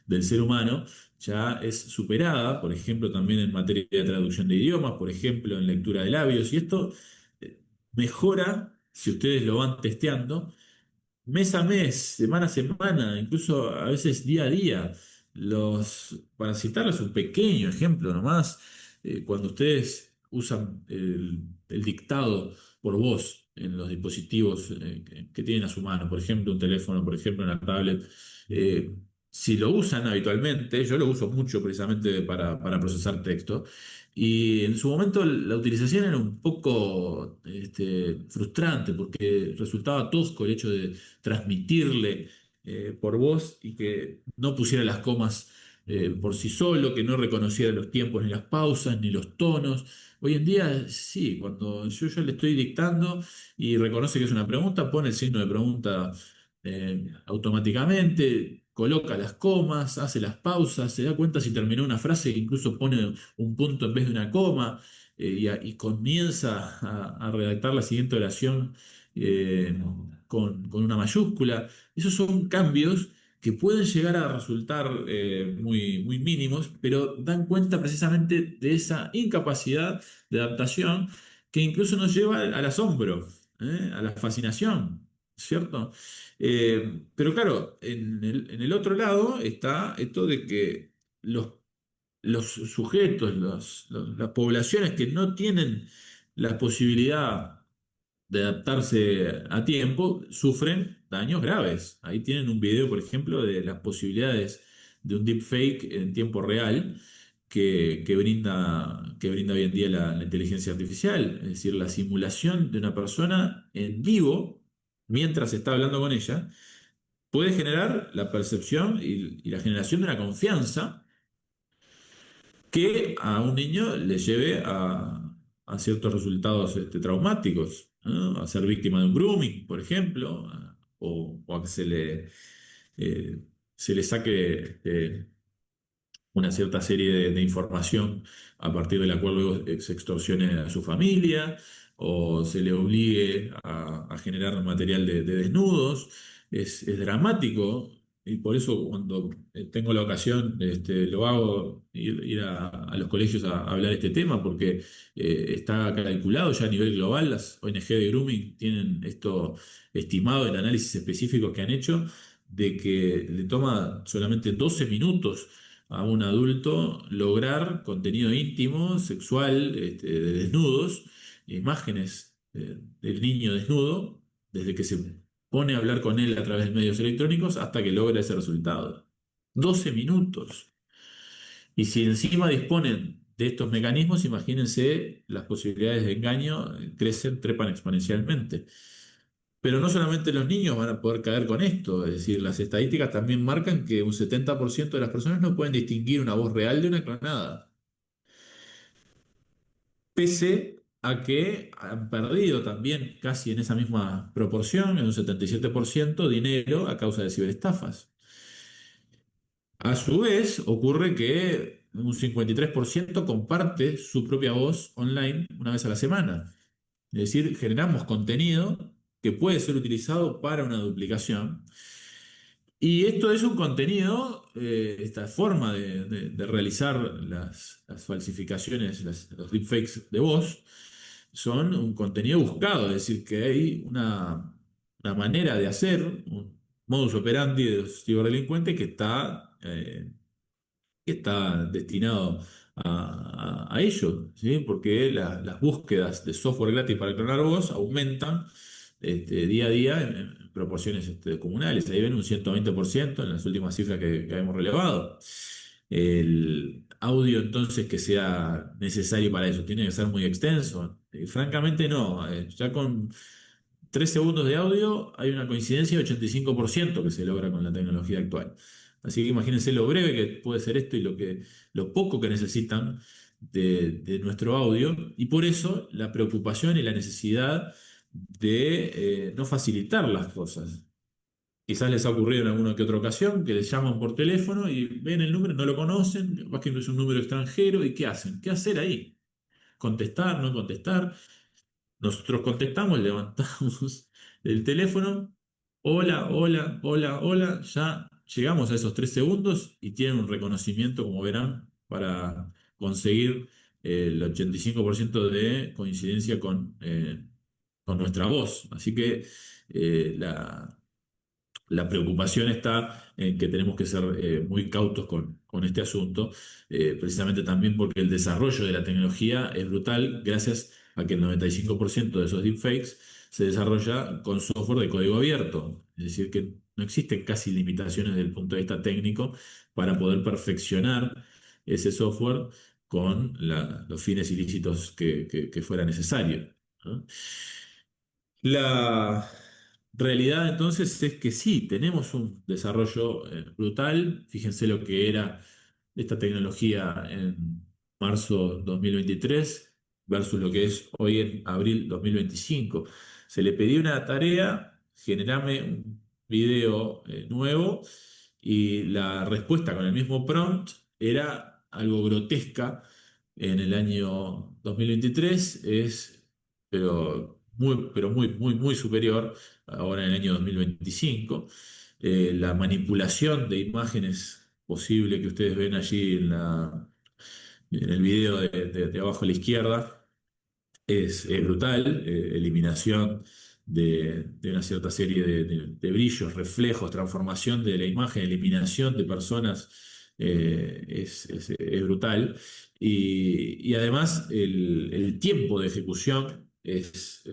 Speaker 1: del ser humano ya es superada, por ejemplo, también en materia de traducción de idiomas, por ejemplo, en lectura de labios, y esto mejora, si ustedes lo van testeando, mes a mes, semana a semana, incluso a veces día a día. Para citarles un pequeño ejemplo nomás, cuando ustedes usan el dictado por voz en los dispositivos que tienen a su mano, por ejemplo, un teléfono, por ejemplo, una tablet, eh, si lo usan habitualmente, yo lo uso mucho precisamente para procesar texto, y en su momento la utilización era un poco frustrante porque resultaba tosco el hecho de transmitirle por voz y que no pusiera las comas por sí solo, que no reconociera los tiempos ni las pausas ni los tonos. Hoy en día sí, cuando yo ya le estoy dictando y reconoce que es una pregunta, pone el signo de pregunta automáticamente, coloca las comas, hace las pausas, se da cuenta si terminó una frase e incluso pone un punto en vez de una coma y comienza a redactar la siguiente oración con una mayúscula. Esos son cambios que pueden llegar a resultar muy, muy mínimos, pero dan cuenta precisamente de esa incapacidad de adaptación que incluso nos lleva al asombro, a la fascinación, ¿cierto? Pero claro, en el otro lado está esto de que los sujetos, las poblaciones que no tienen la posibilidad de adaptarse a tiempo, sufren daños graves. Ahí tienen un video, por ejemplo, de las posibilidades de un deepfake en tiempo real que brinda hoy en día la inteligencia artificial, es decir, la simulación de una persona en vivo mientras está hablando con ella, puede generar la percepción y la generación de una confianza que a un niño le lleve a ciertos resultados traumáticos, ¿no? A ser víctima de un grooming, por ejemplo, o a que eh, se le saque una cierta serie de información a partir de la cual luego se extorsione a su familia o se le obligue a generar material de desnudos. Es dramático y por eso cuando tengo la ocasión lo hago, ir a los colegios a hablar de este tema porque está calculado ya a nivel global, las ONG de grooming tienen esto estimado en análisis específicos que han hecho de que le toma solamente 12 minutos a un adulto lograr contenido íntimo, sexual, de desnudos, imágenes del niño desnudo, desde que se pone a hablar con él a través de medios electrónicos hasta que logra ese resultado. 12 minutos. Y si encima disponen de estos mecanismos, imagínense las posibilidades de engaño crecen, trepan exponencialmente. Pero no solamente los niños van a poder caer con esto, es decir, las estadísticas también marcan que un 70% de las personas no pueden distinguir una voz real de una clonada. pese a que han perdido también casi en esa misma proporción, en un 77%, dinero a causa de ciberestafas. A su vez, ocurre que un 53% comparte su propia voz online una vez a la semana. Es decir, generamos contenido que puede ser utilizado para una duplicación. Y esto es un contenido, esta forma de realizar las falsificaciones, los deepfakes de voz, son un contenido buscado, es decir, que hay una manera de hacer, un modus operandi de los ciberdelincuentes que está destinado a ello, ¿sí? Porque las búsquedas de software gratis para clonar voz aumentan día a día en proporciones comunales. Ahí ven un 120% en las últimas cifras que hemos relevado. El audio entonces que sea necesario para eso, ¿tiene que ser muy extenso? Francamente no. Ya con 3 segundos de audio hay una coincidencia de 85% que se logra con la tecnología actual. Así que imagínense lo breve que puede ser esto y lo poco que necesitan de nuestro audio. Y por eso la preocupación y la necesidad de no facilitar las cosas. Quizás les ha ocurrido en alguna que otra ocasión que les llaman por teléfono y ven el número, no lo conocen, capaz que no es un número extranjero, ¿y qué hacen? ¿Qué hacer ahí? ¿Contestar, no contestar? Nosotros contestamos, levantamos el teléfono, hola, hola, hola, hola, ya llegamos a esos 3 segundos y tienen un reconocimiento, como verán, para conseguir el 85% de coincidencia con nuestra voz. Así que la preocupación está en que tenemos que ser muy cautos con este asunto, precisamente también porque el desarrollo de la tecnología es brutal, gracias a que el 95% de esos deepfakes se desarrolla con software de código abierto. Es decir, que no existen casi limitaciones desde el punto de vista técnico para poder perfeccionar ese software con los fines ilícitos que fuera necesario, ¿no? La realidad entonces es que sí, tenemos un desarrollo brutal. Fíjense lo que era esta tecnología en marzo 2023 versus lo que es hoy en abril 2025. Se le pedía una tarea, generame un video nuevo y la respuesta con el mismo prompt era algo grotesca en el año 2023, pero muy, muy, muy superior ahora en el año 2025. La manipulación de imágenes posible que ustedes ven allí en el video de abajo a la izquierda es brutal. Eliminación de una cierta serie de brillos, reflejos, transformación de la imagen, eliminación de personas, es brutal. Y además el tiempo de ejecución es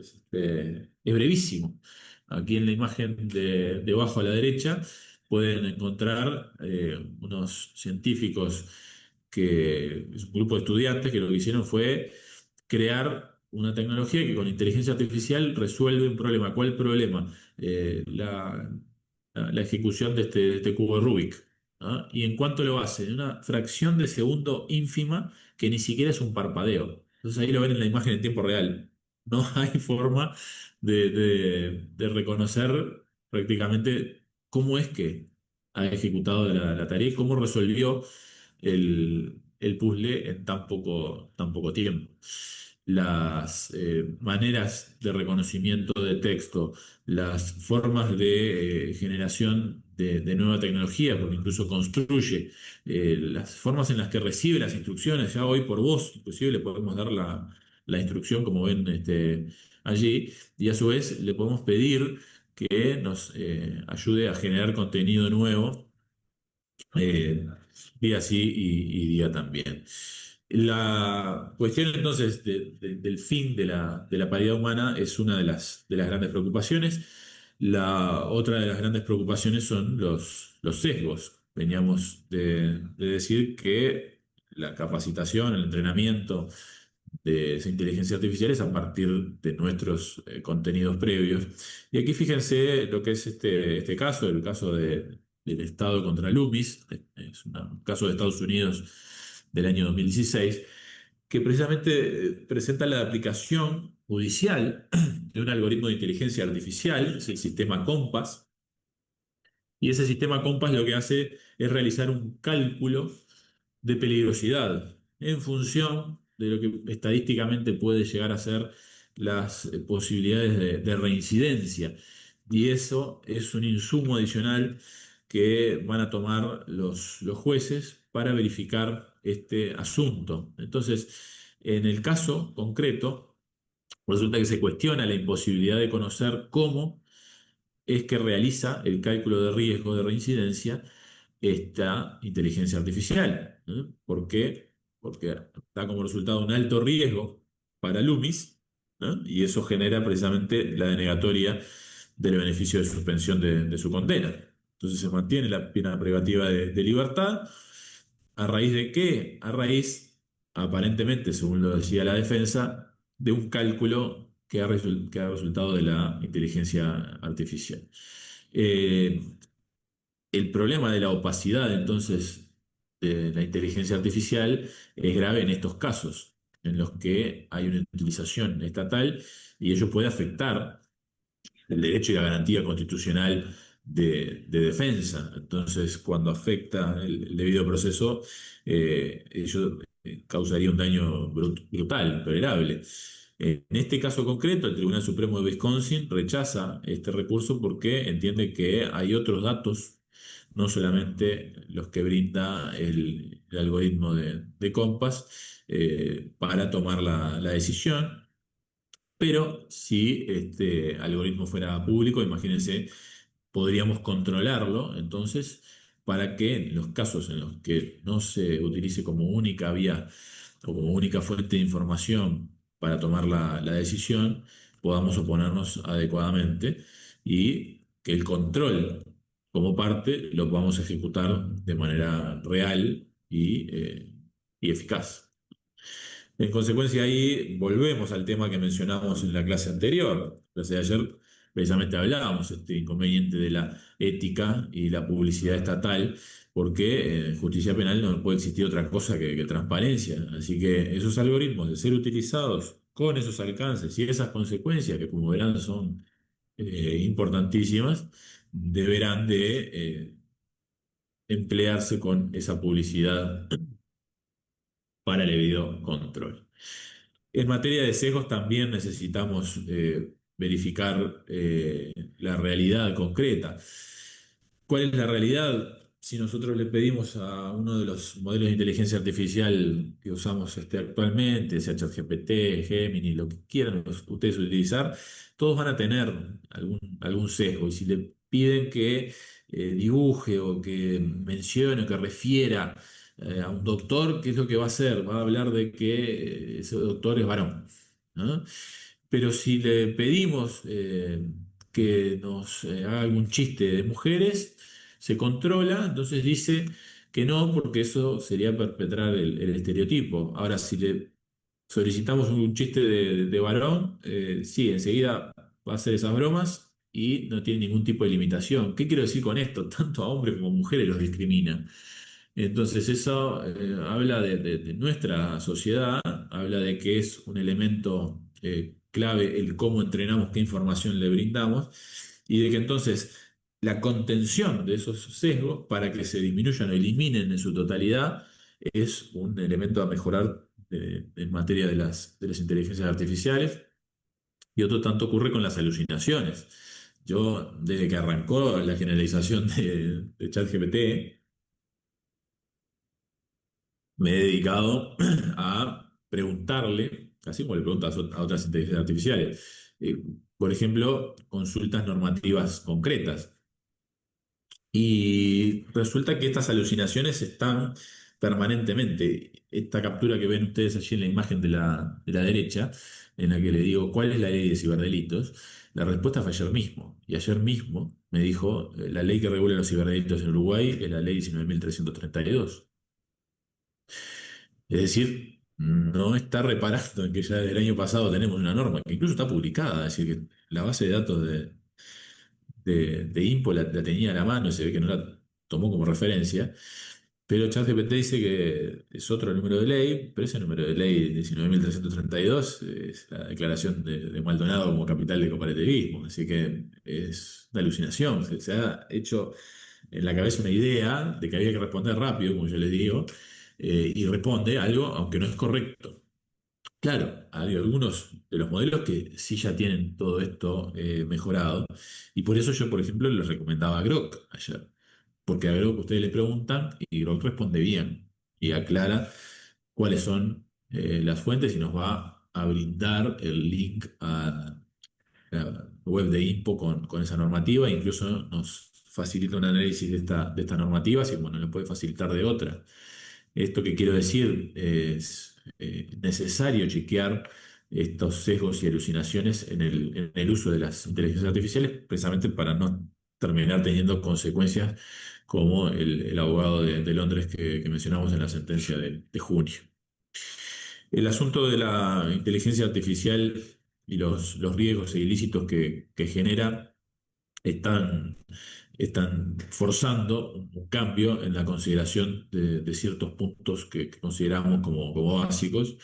Speaker 1: brevísimo. Aquí en la imagen de abajo a la derecha pueden encontrar unos científicos es un grupo de estudiantes que lo que hicieron fue crear una tecnología que con inteligencia artificial resuelve un problema. ¿Cuál problema? La ejecución de este cubo de Rubik, ¿no? ¿Y en cuánto lo hace? En una fracción de segundo ínfima que ni siquiera es un parpadeo. Entonces ahí lo ven en la imagen en tiempo real. No hay forma de reconocer prácticamente cómo es que ha ejecutado la tarea y cómo resolvió el puzzle en tan poco tiempo. Las maneras de reconocimiento de texto, las formas de generación de nueva tecnología, porque incluso construye las formas en las que recibe las instrucciones, ya hoy por voz, inclusive le podemos dar la instrucción, como ven allí, y a su vez le podemos pedir que nos ayude a generar contenido nuevo, eh, día sí y día también. La cuestión entonces del fin de la paridad humana es una de las grandes preocupaciones. La otra de las grandes preocupaciones son los sesgos. Veníamos de decir que la capacitación, el entrenamiento de esa inteligencia artificial es a partir de nuestros contenidos previos. Y aquí fíjense lo que es este caso, el caso del Estado contra Loomis, es un caso de Estados Unidos del año 2016, que precisamente presenta la aplicación judicial de un algoritmo de inteligencia artificial, es el sistema Compass, y ese sistema Compass lo que hace es realizar un cálculo de peligrosidad en función de lo que estadísticamente puede llegar a ser las posibilidades de reincidencia. Y eso es un insumo adicional que van a tomar los jueces para verificar este asunto. Entonces, en el caso concreto, resulta que se cuestiona la imposibilidad de conocer cómo es que realiza el cálculo de riesgo de reincidencia esta inteligencia artificial. ¿Por qué? Porque da como resultado un alto riesgo para Loomis, ¿no? Y eso genera precisamente la denegatoria del beneficio de suspensión de su condena. Entonces se mantiene la pena privativa de libertad. ¿A raíz de qué? A raíz, aparentemente, según lo decía la defensa, de un cálculo que ha resultado de la inteligencia artificial. Eh, el problema de la opacidad, entonces, de la inteligencia artificial es grave en estos casos, en los que hay una utilización estatal y ello puede afectar el derecho y la garantía constitucional de defensa. Entonces, cuando afecta el debido proceso, ello causaría un daño brutal, intolerable. En este caso concreto, el Tribunal Supremo de Wisconsin rechaza este recurso porque entiende que hay otros datos, no solamente los que brinda el algoritmo de Compass, para tomar la decisión. Pero si este algoritmo fuera público, imagínense, podríamos controlarlo, entonces, para que en los casos en los que no se utilice como única vía o como única fuente de información para tomar la decisión, podamos oponernos adecuadamente y que el control como parte lo podamos ejecutar de manera real y eficaz. En consecuencia, ahí volvemos al tema que mencionamos en la clase anterior. La clase de ayer precisamente hablábamos este inconveniente de la ética y la publicidad estatal, porque en justicia penal no puede existir otra cosa que transparencia. Así que esos algoritmos de ser utilizados con esos alcances y esas consecuencias, que como verán son importantísimas, deberán de emplearse con esa publicidad para el debido control. En materia de sesgos también necesitamos verificar la realidad concreta. ¿Cuál es la realidad? Si nosotros le pedimos a uno de los modelos de inteligencia artificial que usamos actualmente, sea ChatGPT, Gemini, lo que quieran ustedes utilizar, todos van a tener algún sesgo. Y si le piden que dibuje o que mencione o que refiera a un doctor, ¿qué es lo que va a hacer? Va a hablar de que ese doctor es varón, ¿no? Pero si le pedimos que nos haga algún chiste de mujeres, se controla, entonces dice que no, porque eso sería perpetrar el estereotipo. Ahora, si le solicitamos un chiste de varón, sí, enseguida va a hacer esas bromas y no tiene ningún tipo de limitación. ¿Qué quiero decir con esto? Tanto a hombres como a mujeres los discrimina. Entonces eso habla de nuestra sociedad, habla de que es un elemento clave el cómo entrenamos, qué información le brindamos, y de que entonces la contención de esos sesgos para que se disminuyan o eliminen en su totalidad es un elemento a mejorar en materia de las inteligencias artificiales. Y otro tanto ocurre con las alucinaciones. Yo, desde que arrancó la generalización de ChatGPT, me he dedicado a preguntarle, así como le preguntas a otras inteligencias artificiales, por ejemplo, consultas normativas concretas. Y resulta que estas alucinaciones están permanentemente. Esta captura que ven ustedes allí en la imagen de la derecha, en la que le digo, ¿cuál es la ley de ciberdelitos? La respuesta fue ayer mismo. Y ayer mismo me dijo, la ley que regula los ciberdelitos en Uruguay es la ley 19.332. Es decir, no está reparando en que ya desde el año pasado tenemos una norma que incluso está publicada, es decir, que la base de datos de INPO la tenía a la mano y se ve que no la tomó como referencia, Pero ChatGPT dice que es otro número de ley, pero ese número de ley 19.332 es la declaración de Maldonado como capital del cooperativismo, así que es una alucinación. Se ha hecho en la cabeza una idea de que había que responder rápido, como yo les digo, y responde algo aunque no es correcto. Claro, hay algunos de los modelos que sí ya tienen todo esto mejorado, y por eso yo, por ejemplo, les recomendaba a Grok ayer, porque a Grok ustedes le preguntan y Grok responde bien y aclara cuáles son las fuentes y nos va a brindar el link a la web de INPO con esa normativa, e incluso nos facilita un análisis de esta normativa, y bueno, lo puede facilitar de otra. Esto que quiero decir es necesario chequear estos sesgos y alucinaciones en el uso de las inteligencias artificiales, precisamente para no terminar teniendo consecuencias como el abogado de Londres que mencionamos en la sentencia de junio. El asunto de la inteligencia artificial y los riesgos e ilícitos que genera están forzando un cambio en la consideración de ciertos puntos que consideramos como básicos.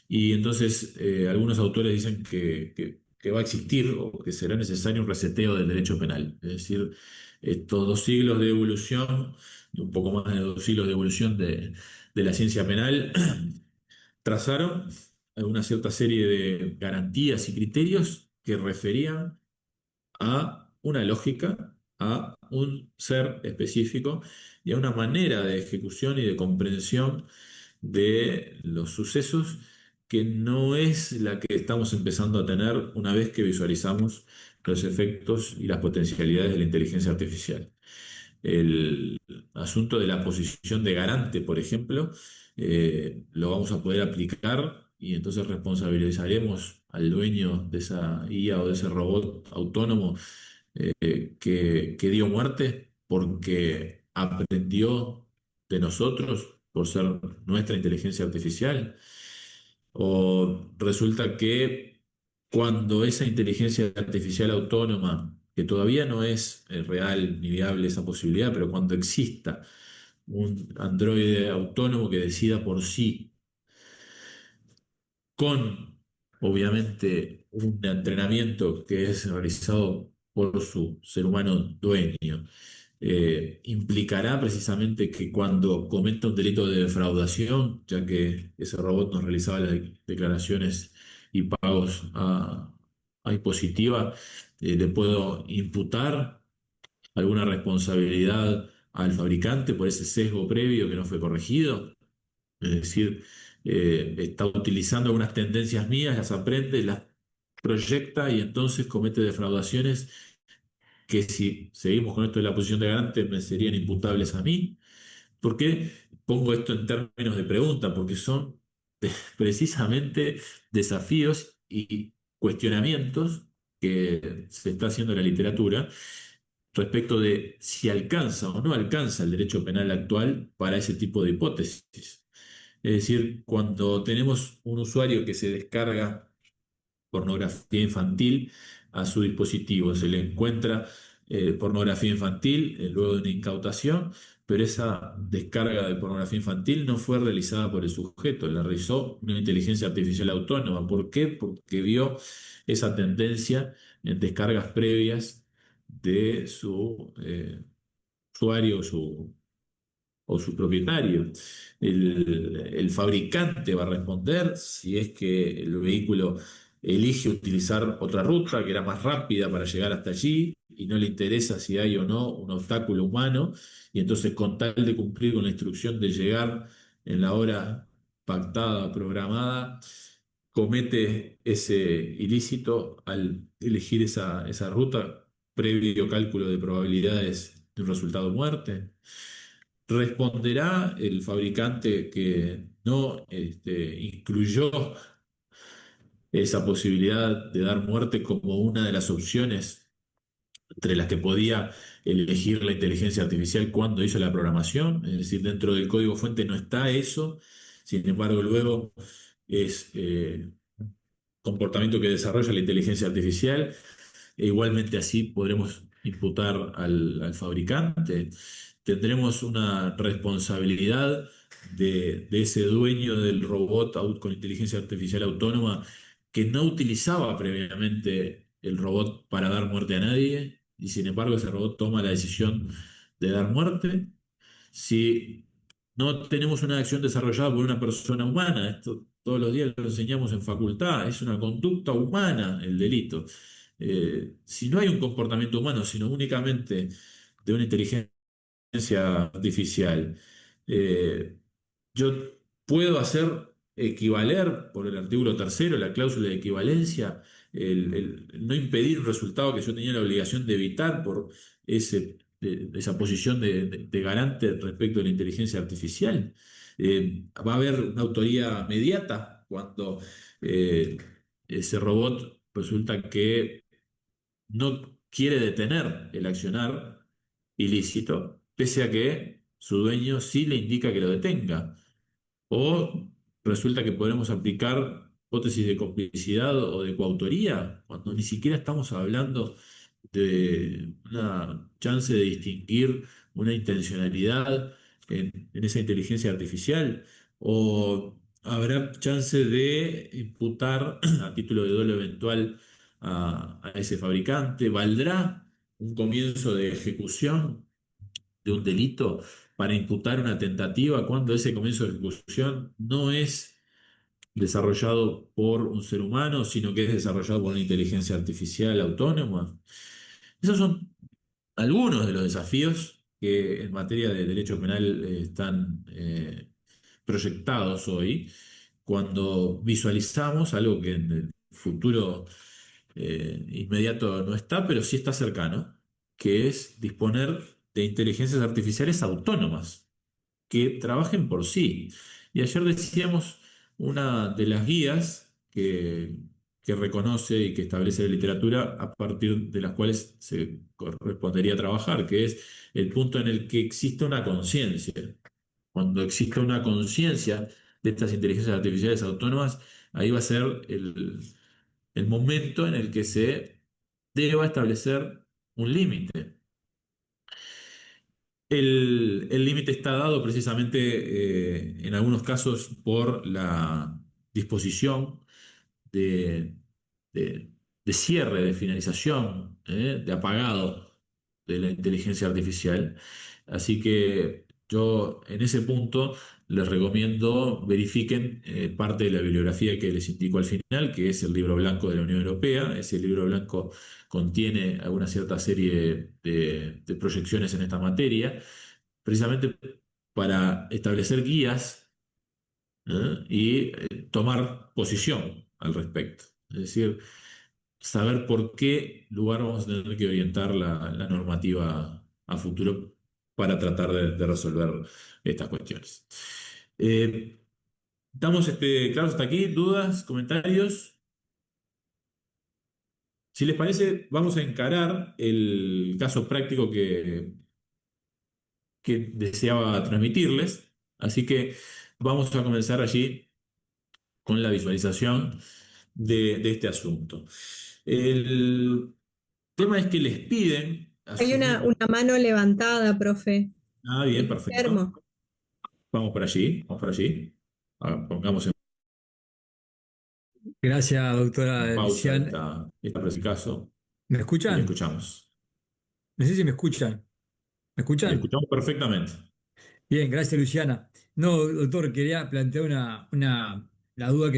Speaker 1: Y entonces algunos autores dicen que va a existir o que será necesario un reseteo del derecho penal. Es decir, estos 2 siglos de evolución, un poco más de 2 siglos de evolución de la ciencia penal, trazaron una cierta serie de garantías y criterios que referían a una lógica, a un ser específico y a una manera de ejecución y de comprensión de los sucesos que no es la que estamos empezando a tener una vez que visualizamos los efectos y las potencialidades de la inteligencia artificial. El asunto de la posición de garante, por ejemplo, lo vamos a poder aplicar y entonces responsabilizaremos al dueño de esa IA o de ese robot autónomo que dio muerte porque aprendió de nosotros por ser nuestra inteligencia artificial. O resulta que cuando esa inteligencia artificial autónoma, que todavía no es real ni viable esa posibilidad, pero cuando exista un androide autónomo que decida por sí, con obviamente un entrenamiento que es realizado por su ser humano dueño, implicará precisamente que cuando cometa un delito de defraudación, ya que ese robot nos realizaba las declaraciones y pagos a impositiva, le puedo imputar alguna responsabilidad al fabricante por ese sesgo previo que no fue corregido. Es decir, está utilizando algunas tendencias mías, las aprende, las proyecta y entonces comete defraudaciones que si seguimos con esto de la posición de garante me serían imputables a mí. ¿Por qué pongo esto en términos de pregunta? Porque son precisamente desafíos y cuestionamientos que se está haciendo en la literatura respecto de si alcanza o no alcanza el derecho penal actual para ese tipo de hipótesis. Es decir, cuando tenemos un usuario que se descarga pornografía infantil a su dispositivo. Se le encuentra pornografía infantil luego de una incautación, pero esa descarga de pornografía infantil no fue realizada por el sujeto, la realizó una inteligencia artificial autónoma. ¿Por qué? Porque vio esa tendencia en descargas previas de su usuario, o su propietario. El fabricante va a responder si es que el vehículo elige utilizar otra ruta que era más rápida para llegar hasta allí y no le interesa si hay o no un obstáculo humano, y entonces con tal de cumplir con la instrucción de llegar en la hora pactada, programada, comete ese ilícito al elegir esa ruta previo cálculo de probabilidades de un resultado de muerte. ¿Responderá el fabricante que no incluyó esa posibilidad de dar muerte como una de las opciones entre las que podía elegir la inteligencia artificial cuando hizo la programación? Es decir, dentro del código fuente no está eso, sin embargo, luego es comportamiento que desarrolla la inteligencia artificial, e igualmente así podremos imputar al fabricante. tendremos una responsabilidad de ese dueño del robot con inteligencia artificial autónoma que no utilizaba previamente el robot para dar muerte a nadie y sin embargo ese robot toma la decisión de dar muerte. Si no tenemos una acción desarrollada por una persona humana, esto todos los días lo enseñamos en facultad, es una conducta humana el delito. Si no hay un comportamiento humano, sino únicamente de una inteligencia artificial, eh, yo puedo hacer equivaler por el artículo tercero, la cláusula de equivalencia, el no impedir un resultado que yo tenía la obligación de evitar por esa posición de garante respecto de la inteligencia artificial. Va a haber una autoría mediata cuando eh, ese robot resulta que no quiere detener el accionar ilícito, pese a que su dueño sí le indica que lo detenga. O resulta que podremos aplicar hipótesis de complicidad o de coautoría, cuando ni siquiera estamos hablando de una chance de distinguir una intencionalidad en esa inteligencia artificial. O habrá chance de imputar a título de dolo eventual a ese fabricante. ¿Valdrá un comienzo de ejecución de un delito para imputar una tentativa cuando ese comienzo de ejecución no es desarrollado por un ser humano, sino que es desarrollado por una inteligencia artificial autónoma? Esos son algunos de los desafíos que en materia de derecho penal están proyectados hoy cuando visualizamos algo que en el futuro inmediato no está, pero sí está cercano, que es disponer de inteligencias artificiales autónomas que trabajen por sí. Y ayer decíamos una de las guías que reconoce y que establece la literatura a partir de las cuales se correspondería trabajar, que es el punto en el que existe una conciencia. Cuando exista una conciencia de estas inteligencias artificiales autónomas, ahí va a ser el momento en el que se deba establecer un límite. El límite está dado precisamente en algunos casos por la disposición de, de- de cierre, de finalización, de apagado de la inteligencia artificial. Así que yo en ese punto les recomiendo verifiquen parte de la bibliografía que les indico al final, que es el libro blanco de la Unión Europea. Ese libro blanco contiene alguna cierta serie de proyecciones en esta materia, precisamente para establecer guías, y tomar posición al respecto. Es decir, saber por qué lugar vamos a tener que orientar la normativa a futuro para tratar de resolver estas cuestiones. Eh, ¿Estamos claros hasta aquí? ¿Dudas? ¿Comentarios? Si les parece, vamos a encarar el caso práctico que deseaba transmitirles. Así que vamos a comenzar allí con la visualización de este asunto. El tema es que les piden
Speaker 3: Hay
Speaker 1: asumir.
Speaker 3: una mano levantada, profe.
Speaker 1: Ah, bien, perfecto.
Speaker 3: Guillermo.
Speaker 1: Vamos por allí, vamos por allí. Pongamos
Speaker 4: Gracias,
Speaker 1: en
Speaker 4: doctora
Speaker 1: pausa
Speaker 4: Luciana.
Speaker 1: este caso
Speaker 4: ¿Me
Speaker 1: y le
Speaker 4: escuchan?
Speaker 1: escuchamos.
Speaker 4: No sé si me escuchan. ¿Me
Speaker 1: Le
Speaker 4: escuchan?
Speaker 1: escuchamos perfectamente.
Speaker 4: Bien, gracias, Luciana. No, doctor, quería plantear la duda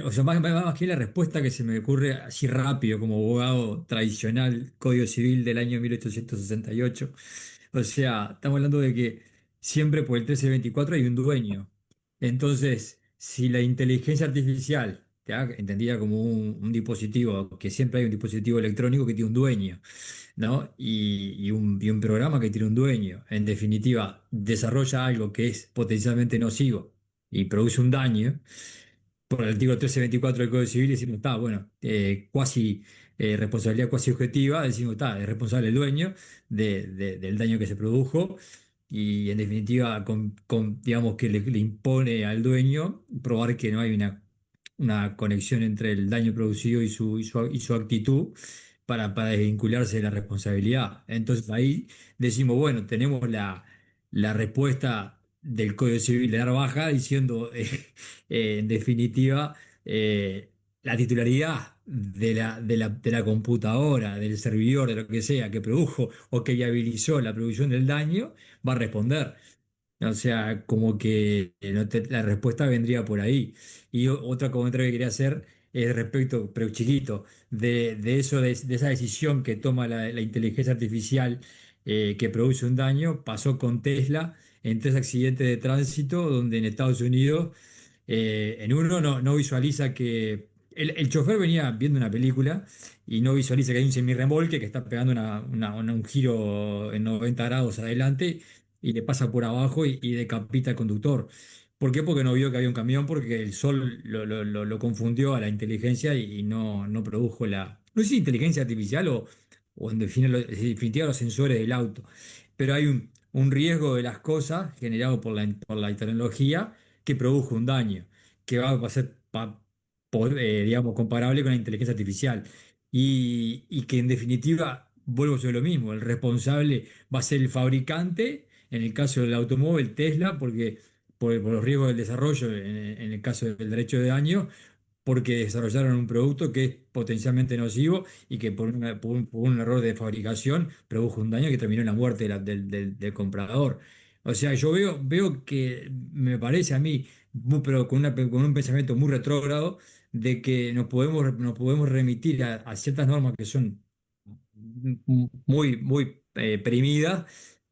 Speaker 4: o sea, más que la respuesta que se me ocurre así rápido, como abogado tradicional, Código Civil del año 1868. O sea, estamos hablando de que siempre por el 1324 hay un dueño. Entonces, si la inteligencia artificial, ¿ya? Entendida como un dispositivo, que siempre hay un dispositivo electrónico que tiene un dueño, ¿no? Y un programa que tiene un dueño, en definitiva, desarrolla algo que es potencialmente nocivo y produce un daño, por el artículo 1324 del Código Civil decimos, está, bueno, responsabilidad cuasi objetiva, decimos, está, es responsable el dueño del daño que se produjo y en definitiva, digamos que le impone al dueño probar que no hay una conexión entre el daño producido y su actitud. para desvincularse de la responsabilidad. Entonces ahí decimos, bueno, tenemos la respuesta del Código Civil de dar baja diciendo, en definitiva, la titularidad de la computadora, del servidor, de lo que sea, que produjo o que viabilizó la producción del daño, va a responder. O sea, como que la respuesta vendría por ahí. Y otra comentario que quería hacer es respecto, pero chiquito, de eso, de esa decisión que toma la inteligencia artificial, que produce un daño, pasó con Tesla en 3 accidentes de tránsito donde en Estados Unidos, en uno no visualiza que el chofer venía viendo una película y no visualiza que hay un semirremolque que está pegando un giro en 90 grados adelante y le pasa por abajo y decapita al conductor. ¿Por qué? Porque no vio que había un camión, porque el sol lo confundió a la inteligencia y no produjo no sé si inteligencia artificial o en definitiva los sensores del auto. Pero hay un riesgo de las cosas generado por la tecnología que produjo un daño, que va a ser, digamos, comparable con la inteligencia artificial. Y que en definitiva, vuelvo sobre lo mismo, el responsable va a ser el fabricante, en el caso del automóvil Tesla, porque por los riesgos del desarrollo, en el caso del derecho de daño, porque desarrollaron un producto que es potencialmente nocivo y que por un error de fabricación produjo un daño que terminó en la muerte del comprador. O sea, yo veo que me parece a mí, pero con un pensamiento muy retrógrado, de que nos podemos remitir a ciertas normas que son muy perimidas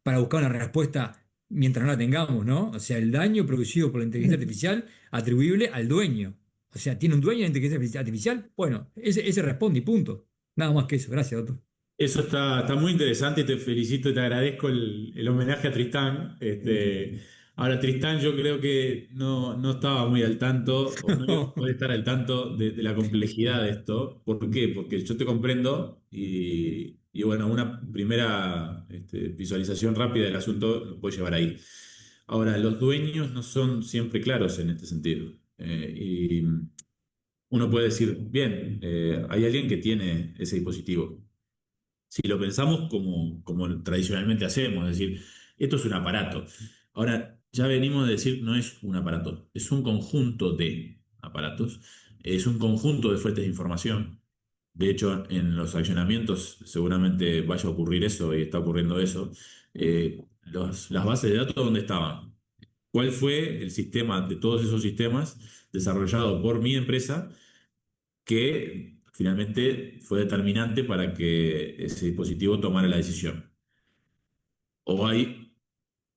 Speaker 4: para buscar una respuesta mientras no la tengamos, ¿no? O sea, el daño producido por la inteligencia artificial atribuible al dueño. O sea, ¿tiene un dueño la inteligencia artificial? Bueno, ese responde y punto. Nada más que eso. Gracias, doctor.
Speaker 1: Eso está muy interesante y te felicito y te agradezco el homenaje a Tristán. Ahora, Tristán yo creo que no estaba muy al tanto o no puede estar al tanto de la complejidad de esto. ¿Por qué? Porque yo te comprendo y bueno, una primera visualización rápida del asunto lo puede llevar ahí. Ahora, los dueños no son siempre claros en este sentido. Y uno puede decir, bien, hay alguien que tiene ese dispositivo. Si lo pensamos como tradicionalmente hacemos, es decir, esto es un aparato. Ahora, ya venimos de decir, no es un aparato, es un conjunto de aparatos, es un conjunto de fuentes de información. De hecho, en los accionamientos seguramente vaya a ocurrir eso y está ocurriendo eso. Las bases de datos, ¿dónde estaban? ¿Cuál fue el sistema de todos esos sistemas desarrollado por mi empresa que finalmente fue determinante para que ese dispositivo tomara la decisión? ¿O hay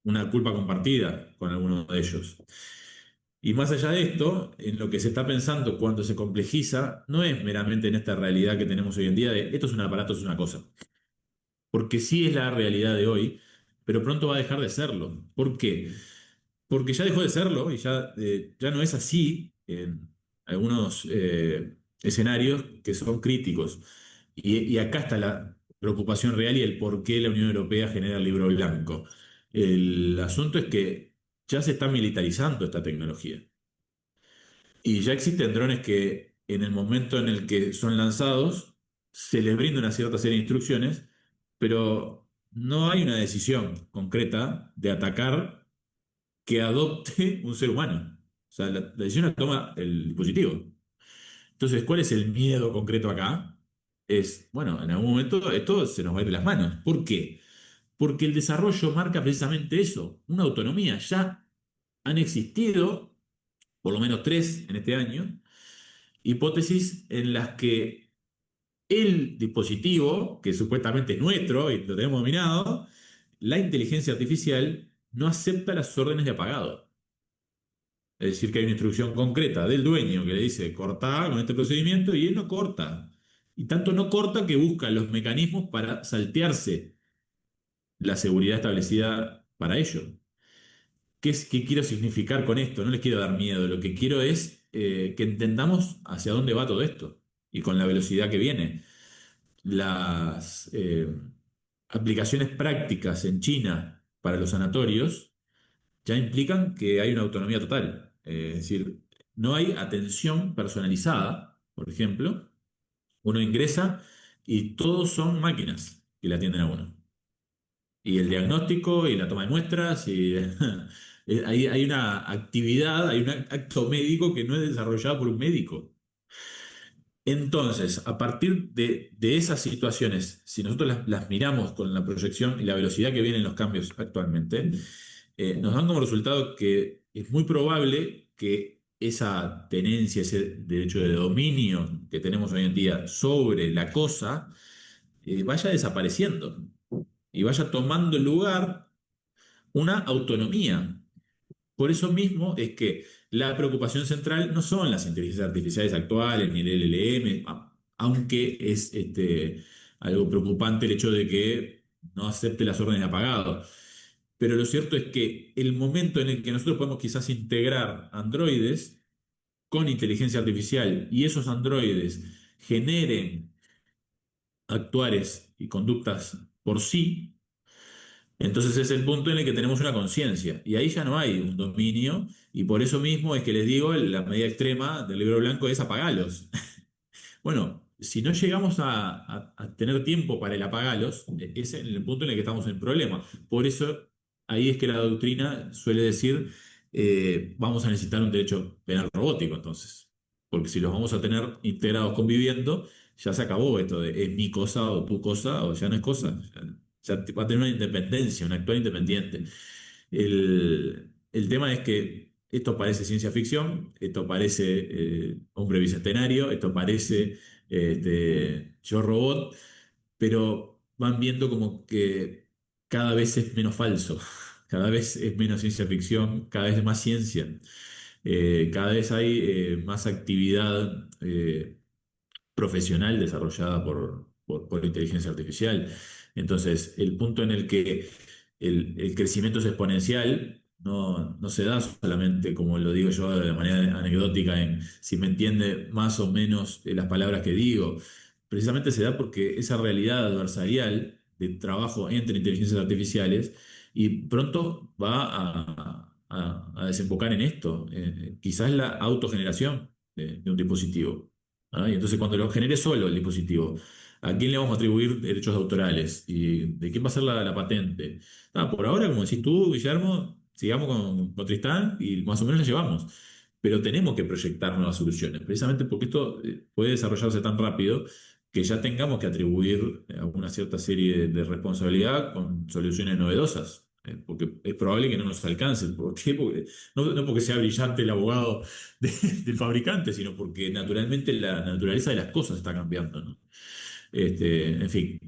Speaker 1: una culpa compartida con alguno de ellos? Y más allá de esto, en lo que se está pensando cuando se complejiza, no es meramente en esta realidad que tenemos hoy en día de esto es un aparato, es una cosa. Porque sí es la realidad de hoy, pero pronto va a dejar de serlo. ¿Por qué? Porque ya dejó de serlo y ya no es así en algunos escenarios que son críticos. Y acá está la preocupación real y el por qué la Unión Europea genera el libro blanco. El asunto es que ya se está militarizando esta tecnología. Y ya existen drones que en el momento en el que son lanzados se les brinda una cierta serie de instrucciones, pero no hay una decisión concreta de atacar que adopte un ser humano. O sea, la decisión la toma el dispositivo. Entonces, ¿cuál es el miedo concreto acá? Bueno, en algún momento esto se nos va a ir de las manos. ¿Por qué? Porque el desarrollo marca precisamente eso, una autonomía. Ya han existido, por lo menos 3 en este año, hipótesis en las que el dispositivo, que supuestamente es nuestro y lo tenemos dominado, la inteligencia artificial no acepta las órdenes de apagado. Es decir, que hay una instrucción concreta del dueño que le dice cortá con este procedimiento y él no corta. Y tanto no corta que busca los mecanismos para saltearse la seguridad establecida para ello. ¿Qué quiero significar con esto? No les quiero dar miedo, lo que quiero es que entendamos hacia dónde va todo esto y con la velocidad que viene. Las aplicaciones prácticas en China para los sanatorios ya implican que hay una autonomía total. Es decir, no hay atención personalizada, por ejemplo. Uno ingresa y todos son máquinas que le atienden a uno. Y el diagnóstico y la toma de muestras, y hay una actividad, hay un acto médico que no es desarrollado por un médico. Entonces, a partir de esas situaciones, si nosotros las miramos con la proyección y la velocidad que vienen los cambios actualmente, nos dan como resultado que es muy probable que esa tenencia, ese derecho de dominio que tenemos hoy en día sobre la cosa, vaya desapareciendo y vaya tomando lugar una autonomía. Por eso mismo es que la preocupación central no son las inteligencias artificiales actuales ni el LLM, aunque es algo preocupante el hecho de que no acepte las órdenes de apagado. Pero lo cierto es que el momento en el que nosotros podemos quizás integrar androides con inteligencia artificial y esos androides generen actuares y conductas por sí, entonces es el punto en el que tenemos una conciencia y ahí ya no hay un dominio y por eso mismo es que les digo, la medida extrema del libro blanco es apagalos. Bueno, si no llegamos a tener tiempo para el apagalos, es en el punto en el que estamos en problema. Por eso ahí es que la doctrina suele decir, vamos a necesitar un derecho penal robótico entonces, porque si los vamos a tener integrados conviviendo, ya se acabó esto de es mi cosa o tu cosa o ya no es cosa. Ya va a tener una independencia, un actuar independiente. El tema es que esto parece ciencia ficción, esto parece hombre bicentenario, esto parece Yo Robot, pero van viendo como que cada vez es menos falso, cada vez es menos ciencia ficción, cada vez es más ciencia. Cada vez hay más actividad profesional desarrollada por inteligencia artificial. Entonces, el punto en el que el crecimiento es exponencial no se da solamente, como lo digo yo de manera anecdótica, en si me entiende más o menos las palabras que digo. Precisamente se da porque esa realidad adversarial de trabajo entre inteligencias artificiales y pronto va a desembocar en esto, quizás la autogeneración de un dispositivo. ¿Ah? Y entonces cuando lo genere solo el dispositivo, ¿a quién le vamos a atribuir derechos autorales? ¿Y de quién va a ser la patente? Ah, por ahora, como decís tú, Guillermo, sigamos con Tristán y más o menos la llevamos. Pero tenemos que proyectar nuevas soluciones, precisamente porque esto puede desarrollarse tan rápido que ya tengamos que atribuir una cierta serie de responsabilidad con soluciones novedosas. Porque es probable que no nos alcance. ¿Por qué? Porque, no porque sea brillante el abogado del fabricante, sino porque naturalmente la naturaleza de las cosas está cambiando, ¿no? En fin,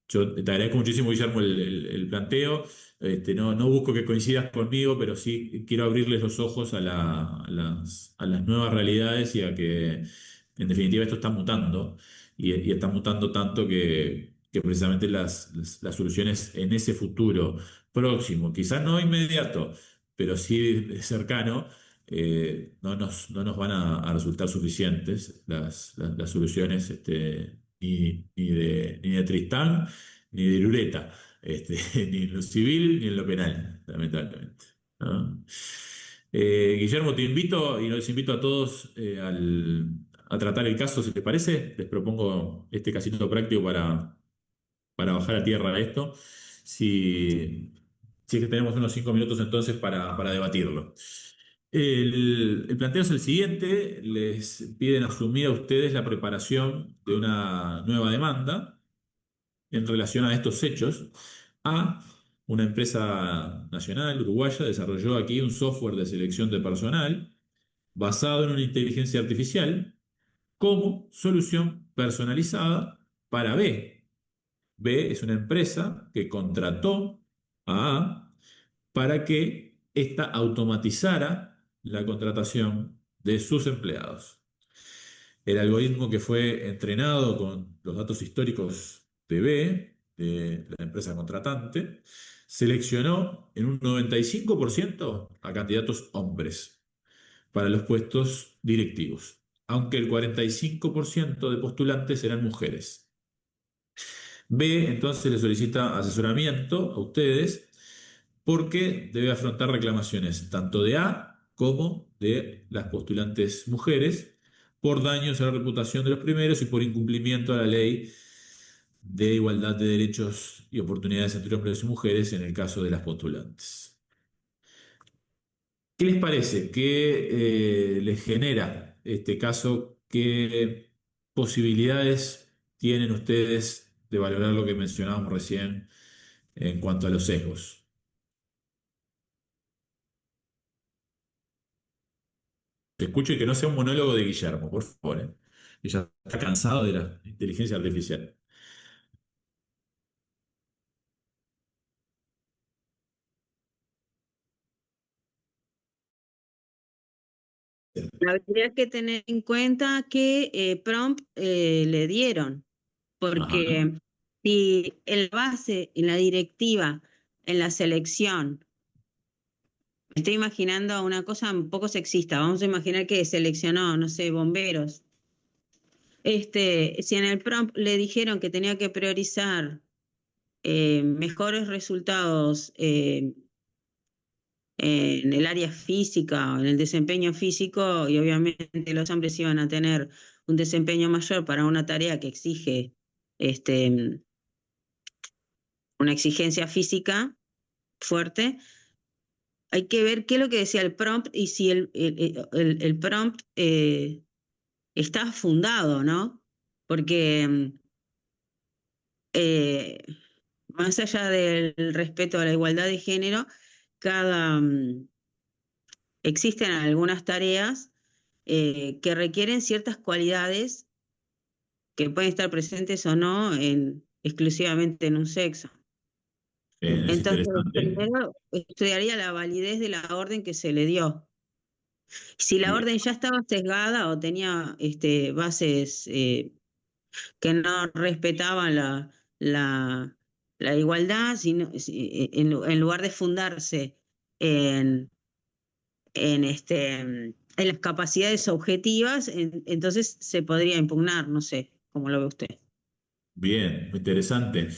Speaker 1: yo te agradezco muchísimo, Guillermo, el planteo. No busco que coincidas conmigo, pero sí quiero abrirles los ojos a las nuevas realidades y a que, en definitiva, esto está mutando y está mutando tanto que precisamente las soluciones en ese futuro próximo, quizás no inmediato, pero sí cercano, no nos van a resultar suficientes las soluciones ni de Tristán ni de Lureta, ni en lo civil ni en lo penal, lamentablemente. ¿No? Guillermo, te invito y los invito a todos a tratar el caso, si te parece. Les propongo este casito práctico para bajar a tierra esto. Si es que tenemos unos 5 minutos entonces para debatirlo. El planteo es el siguiente: les piden asumir a ustedes la preparación de una nueva demanda en relación a estos hechos. Una empresa nacional uruguaya desarrolló aquí un software de selección de personal basado en una inteligencia artificial como solución personalizada para B. B es una empresa que contrató a A para que ésta automatizara la contratación de sus empleados. El algoritmo que fue entrenado con los datos históricos de B, de la empresa contratante, seleccionó en un 95% a candidatos hombres para los puestos directivos, aunque el 45% de postulantes eran mujeres. B entonces le solicita asesoramiento a ustedes porque debe afrontar reclamaciones tanto de A como de las postulantes mujeres por daños a la reputación de los primeros y por incumplimiento a la ley de igualdad de derechos y oportunidades entre hombres y mujeres en el caso de las postulantes. ¿Qué les parece? ¿Qué les genera este caso? ¿Qué posibilidades tienen ustedes de valorar lo que mencionábamos recién en cuanto a los sesgos? Te escucho y que no sea un monólogo de Guillermo, por favor, ¿eh? Que ya está cansado de la inteligencia artificial.
Speaker 2: Habría que tener en cuenta qué prompt le dieron,
Speaker 1: Ajá.
Speaker 2: porque si el base en la directiva, en la selección, me estoy imaginando una cosa un poco sexista, vamos a imaginar que seleccionó, no sé, bomberos. Si en el prompt le dijeron que tenía que priorizar mejores resultados en el área física, en el desempeño físico, y obviamente los hombres iban a tener un desempeño mayor para una tarea que exige este, una exigencia física fuerte. Hay que ver qué es lo que decía el prompt y si el prompt está fundado, ¿no? Porque eh, más allá del respeto a la igualdad de género, cada, existen algunas tareas que requieren ciertas cualidades que pueden estar presentes o no exclusivamente en un sexo.
Speaker 1: Es
Speaker 2: Entonces,
Speaker 1: interesante.
Speaker 2: primero estudiaría la validez de la orden que se le dio. Si la
Speaker 1: Bien.
Speaker 2: orden ya estaba sesgada o tenía bases que no respetaban la igualdad, en lugar de fundarse en, en las capacidades objetivas, entonces se podría impugnar, no sé, cómo lo ve usted.
Speaker 1: Bien, muy interesante.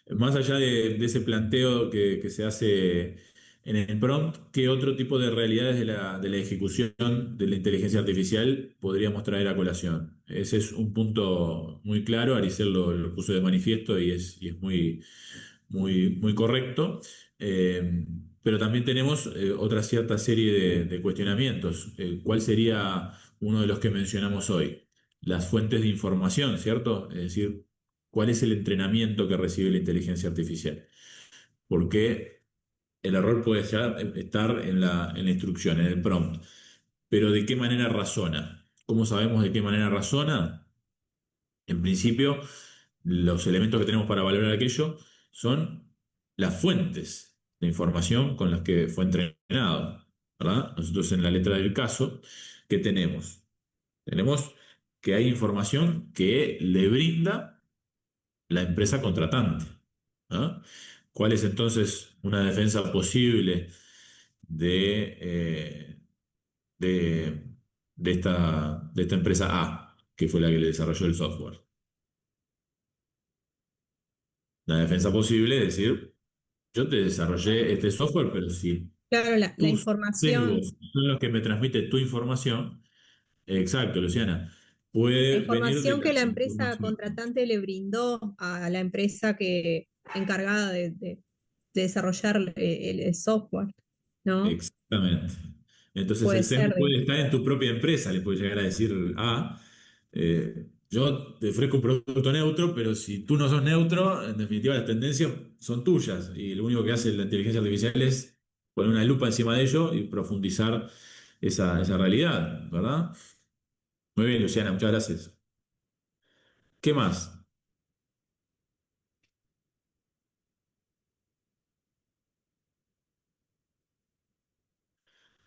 Speaker 1: Más allá de ese planteo que se hace en el prompt, ¿qué otro tipo de realidades de la ejecución de la inteligencia artificial podríamos traer a colación? Ese es un punto muy claro, Aricel lo puso de manifiesto y es muy correcto. Eh, pero también tenemos otra cierta serie de cuestionamientos. ¿Cuál sería uno de los que mencionamos hoy? Las fuentes de información, ¿cierto? Es decir, ¿cuál es el entrenamiento que recibe la inteligencia artificial? Porque el error puede estar en la instrucción, en el prompt. Pero ¿de qué manera razona? ¿Cómo sabemos de qué manera razona? En principio, los elementos que tenemos para valorar aquello son las fuentes de información con las que fue entrenado, ¿verdad? Nosotros en la letra del caso, ¿qué tenemos? Tenemos que hay información que le brinda la empresa contratante. ¿Ah? ¿Cuál es entonces una defensa posible de, de, de esta empresa A, que fue la que le desarrolló el software? La defensa posible es decir, yo te desarrollé este software, pero si
Speaker 3: Claro, la
Speaker 1: tus
Speaker 3: información,
Speaker 1: sesgos son los que me transmiten tu información, exacto, Luciana,
Speaker 3: la
Speaker 1: puede venir de
Speaker 3: información que
Speaker 1: la
Speaker 3: la empresa
Speaker 1: información.
Speaker 3: contratante le brindó a la empresa encargada de desarrollar el software, ¿no?
Speaker 1: Exactamente. Entonces
Speaker 3: Puede
Speaker 1: el
Speaker 3: ser
Speaker 1: sesgo
Speaker 3: de,
Speaker 1: puede estar en tu propia empresa, le puedes llegar a decir, yo te ofrezco un producto neutro, pero si tú no sos neutro, en definitiva las tendencias son tuyas y lo único que hace la inteligencia artificial es poner una lupa encima de ello y profundizar esa realidad, ¿verdad? Muy bien, Luciana, muchas gracias. ¿Qué más?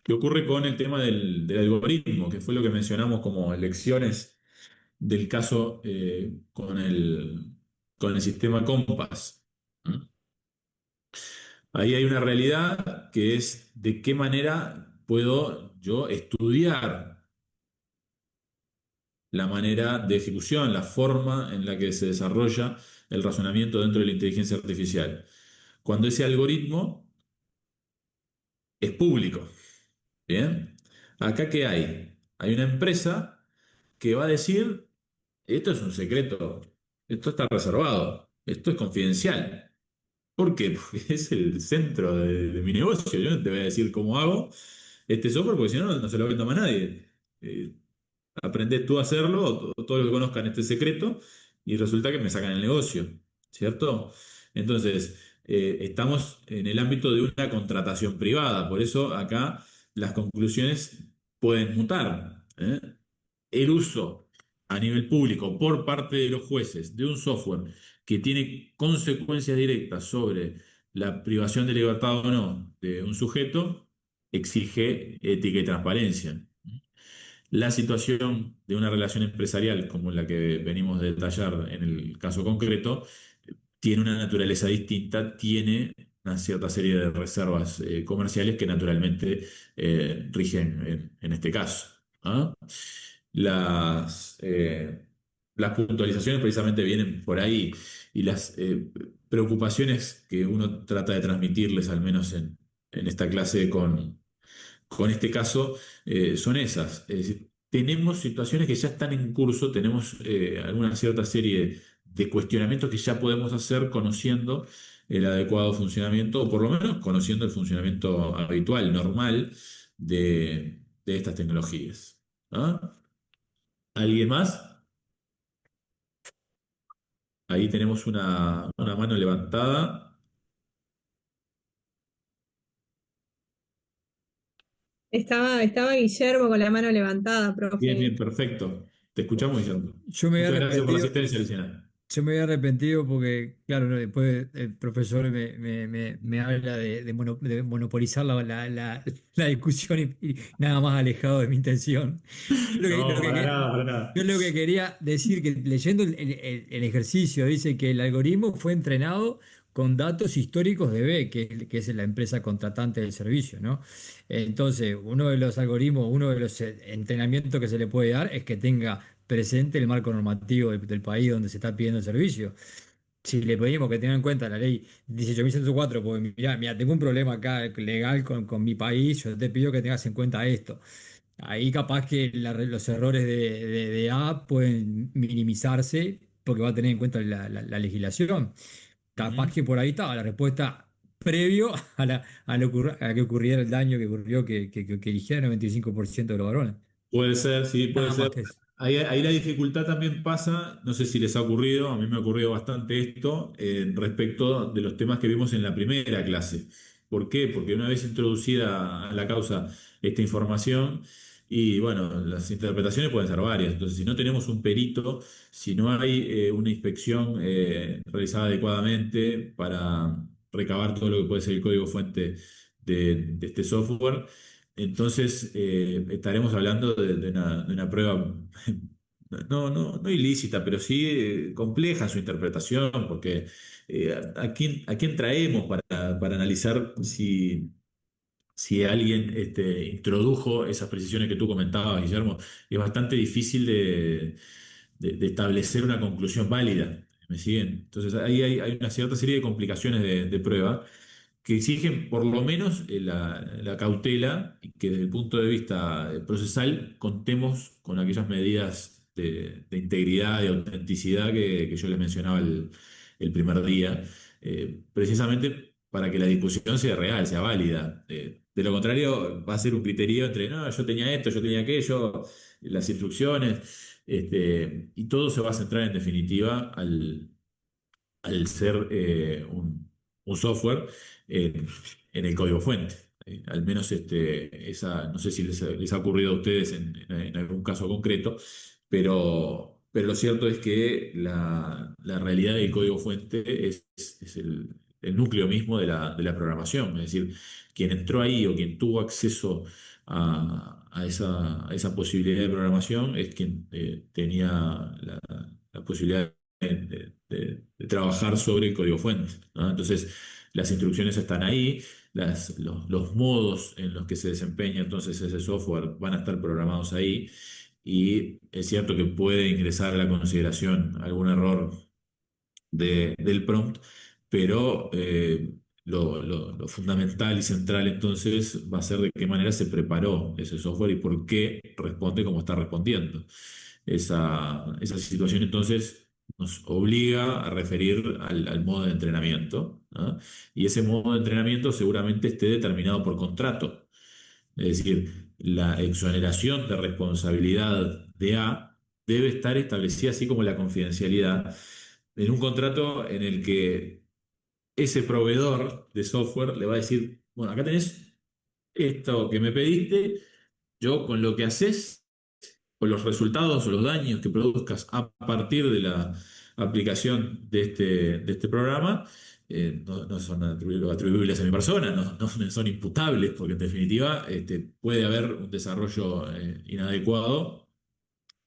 Speaker 1: ¿Qué ocurre con el tema del algoritmo, que fue lo que mencionamos como lecciones del caso con el sistema Compass? ¿Mm? Ahí hay una realidad que es de qué manera puedo yo estudiar la manera de ejecución, la forma en la que se desarrolla el razonamiento dentro de la inteligencia artificial. Cuando ese algoritmo es público. Bien, acá ¿qué hay? Hay una empresa que va a decir, esto es un secreto, esto está reservado. esto es confidencial. ¿Por qué? Porque es el centro de mi negocio. Yo no te voy a decir cómo hago este software, porque si no, no se lo vendo más a nadie. Eh, Aprendés tú a hacerlo, o todos los que conozcan este secreto, y resulta que me sacan el negocio, ¿cierto? Entonces, estamos en el ámbito de una contratación privada, por eso acá las conclusiones pueden mutar, ¿eh? El uso a nivel público por parte de los jueces de un software que tiene consecuencias directas sobre la privación de libertad o no de un sujeto exige ética y transparencia. La situación de una relación empresarial como la que venimos de detallar en el caso concreto tiene una naturaleza distinta, tiene una cierta serie de reservas comerciales que naturalmente rigen en este caso. ¿Ah? Las, eh, las puntualizaciones precisamente vienen por ahí y las preocupaciones que uno trata de transmitirles, al menos en esta clase con este caso, son esas. Es decir, tenemos situaciones que ya están en curso, tenemos alguna cierta serie de cuestionamientos que ya podemos hacer conociendo el adecuado funcionamiento, o por lo menos conociendo el funcionamiento habitual, normal de estas tecnologías. ¿Ah? ¿Alguien más? Ahí tenemos una mano levantada.
Speaker 3: Estaba Guillermo con la mano levantada,
Speaker 1: Bien, bien,
Speaker 3: profe.
Speaker 1: perfecto. Te escuchamos, Guillermo.
Speaker 4: Yo me había
Speaker 1: Muchas gracias por la
Speaker 4: arrepentido,
Speaker 1: asistencia, Luciana.
Speaker 4: yo me había arrepentido porque, claro, no, después el profesor me habla de monopolizar la discusión y nada más alejado de mi intención. Yo lo que,
Speaker 1: No,
Speaker 4: lo que,
Speaker 1: para
Speaker 4: que-
Speaker 1: nada, para nada.
Speaker 4: yo lo que quería decir, que leyendo el ejercicio, dice que el algoritmo fue entrenado con datos históricos de B, que es la empresa contratante del servicio, ¿no? Entonces, uno de los algoritmos, uno de los entrenamientos que se le puede dar es que tenga presente el marco normativo del país donde se está pidiendo el servicio. Si le pedimos que tenga en cuenta la ley 18.104, porque mira, tengo un problema acá legal con mi país, yo te pido que tengas en cuenta esto. Ahí capaz que los errores de A pueden minimizarse porque va a tener en cuenta la legislación. Capaz
Speaker 1: Ujú.
Speaker 4: que por ahí estaba la respuesta previo a que ocurriera el daño que ocurrió, que eligiera el 95% de los varones.
Speaker 1: Puede ser, sí, puede
Speaker 4: Nada más
Speaker 1: ser.
Speaker 4: que eso.
Speaker 1: Ahí la dificultad también pasa, no sé si les ha ocurrido, a mí me ha ocurrido bastante esto, respecto de los temas que vimos en la primera clase. ¿Por qué? Porque una vez introducida a la causa esta información, y bueno, las interpretaciones pueden ser varias. Entonces, si no tenemos un perito, si no hay una inspección realizada adecuadamente para recabar todo lo que puede ser el código fuente de este software, entonces estaremos hablando de una prueba no ilícita, pero sí compleja en su interpretación, porque a quién traemos para analizar si alguien introdujo esas precisiones que tú comentabas, Guillermo? Es bastante difícil de establecer una conclusión válida. ¿Me siguen? Entonces ahí hay una cierta serie de complicaciones de prueba que exigen por lo menos la cautela y que desde el punto de vista procesal contemos con aquellas medidas de integridad, de autenticidad que yo les mencionaba el primer día, precisamente para que la discusión sea real, sea válida. De lo contrario, va a ser un criterio entre, no, yo tenía esto, yo tenía aquello, las instrucciones, y todo se va a centrar en definitiva al ser un software en el código fuente. Al menos no sé si les ha ocurrido a ustedes en algún caso concreto, pero lo cierto es que la realidad del código fuente es el núcleo mismo de la programación. Es decir, quien entró ahí o quien tuvo acceso a esa posibilidad de programación es quien tenía la posibilidad de trabajar sobre el código fuente, ¿no? Entonces, las instrucciones están ahí, los modos en los que se desempeña entonces ese software van a estar programados ahí, y es cierto que puede ingresar a la consideración algún error del prompt, pero lo fundamental y central entonces va a ser de qué manera se preparó ese software y por qué responde como está respondiendo. Esa situación entonces nos obliga a referir al modo de entrenamiento, ¿no? Y ese modo de entrenamiento seguramente esté determinado por contrato. Es decir, la exoneración de responsabilidad de A debe estar establecida, así como la confidencialidad, en un contrato en el que ese proveedor de software le va a decir, bueno, acá tenés esto que me pediste, yo con lo que haces, con los resultados o los daños que produzcas a partir de la aplicación de este programa, no son atribuibles a mi persona, no me son imputables, porque en definitiva puede haber un desarrollo inadecuado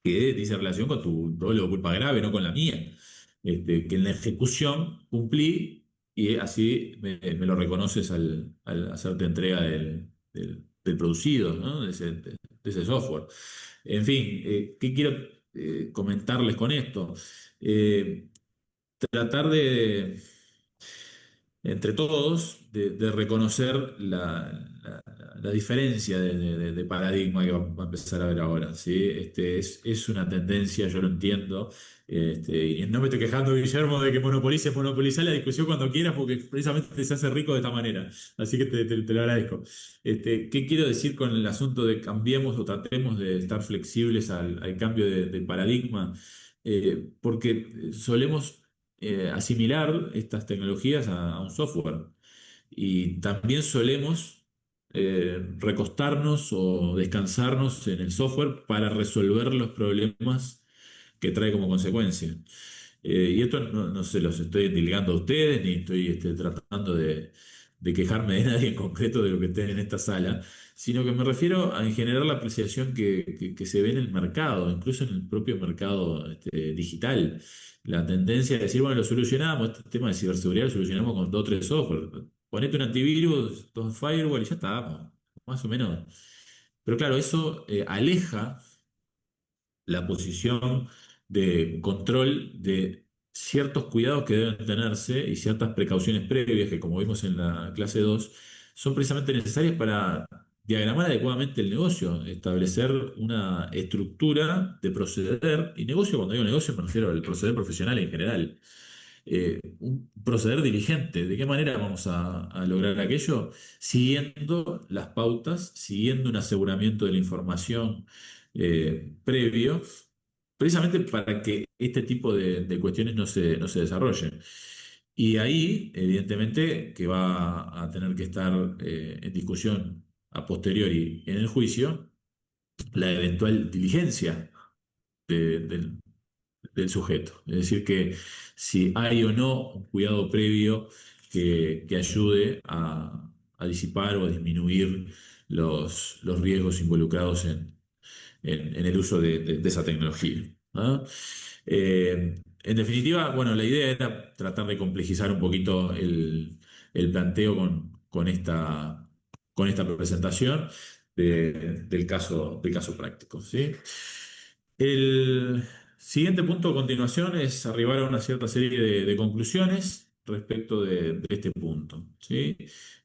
Speaker 1: que dice relación con tu rol o culpa grave, no con la mía. Que en la ejecución cumplí y así me lo reconoces al hacerte entrega del producido, ¿no? De ese software. En fin, ¿qué quiero comentarles con esto? Eh, Tratar de entre todos, de reconocer la diferencia de paradigma que va a empezar a ver ahora, ¿sí? Es una tendencia, yo lo entiendo, y no me estoy quejando, Guillermo, de que monopolice la discusión cuando quieras, porque precisamente se hace rico de esta manera, así que te lo agradezco. ¿Qué quiero decir con el asunto de cambiemos o tratemos de estar flexibles al cambio de paradigma? Porque solemos asimilar estas tecnologías a un software. Y también solemos recostarnos o descansarnos en el software para resolver los problemas que trae como consecuencia. Y esto no se los estoy endilgando a ustedes, ni estoy tratando de quejarme de nadie en concreto de lo que estén en esta sala, sino que me refiero a en general la apreciación que se ve en el mercado, incluso en el propio mercado digital. La tendencia de decir, bueno, lo solucionamos, este tema de ciberseguridad lo solucionamos con dos o tres software. Ponete un antivirus, dos firewall y ya está, más o menos. Pero claro, eso aleja la posición de control de ciertos cuidados que deben tenerse y ciertas precauciones previas que, como vimos en la clase 2 son precisamente necesarias para diagramar adecuadamente el negocio, establecer una estructura de proceder, y negocio, cuando digo negocio me refiero al proceder profesional en general. Un proceder diligente. ¿De qué manera vamos a lograr aquello? Siguiendo las pautas, siguiendo un aseguramiento de la información previo, precisamente para que este tipo de cuestiones no se desarrollen. Y ahí, evidentemente, que va a tener que estar en discusión a posteriori en el juicio la eventual diligencia del sujeto. Es decir, que si hay o no un cuidado previo que ayude a disipar o a disminuir los riesgos involucrados en el uso de esa tecnología, ¿no? En definitiva, bueno, la idea era tratar de complejizar un poquito el planteo con esta presentación del caso práctico, ¿sí? El siguiente punto a continuación es arribar a una cierta serie de conclusiones respecto de este punto, ¿sí?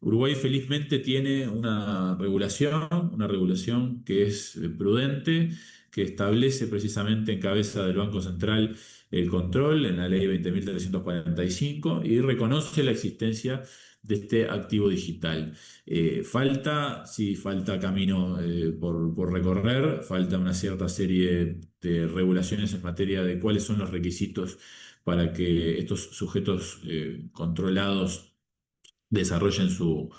Speaker 1: Uruguay felizmente tiene una regulación que es prudente, que establece precisamente en cabeza del Banco Central el control en la ley 20.345 y reconoce la existencia de este activo digital. Sí, falta camino por recorrer, falta una cierta serie de regulaciones en materia de cuáles son los requisitos para que estos sujetos controlados desarrollen su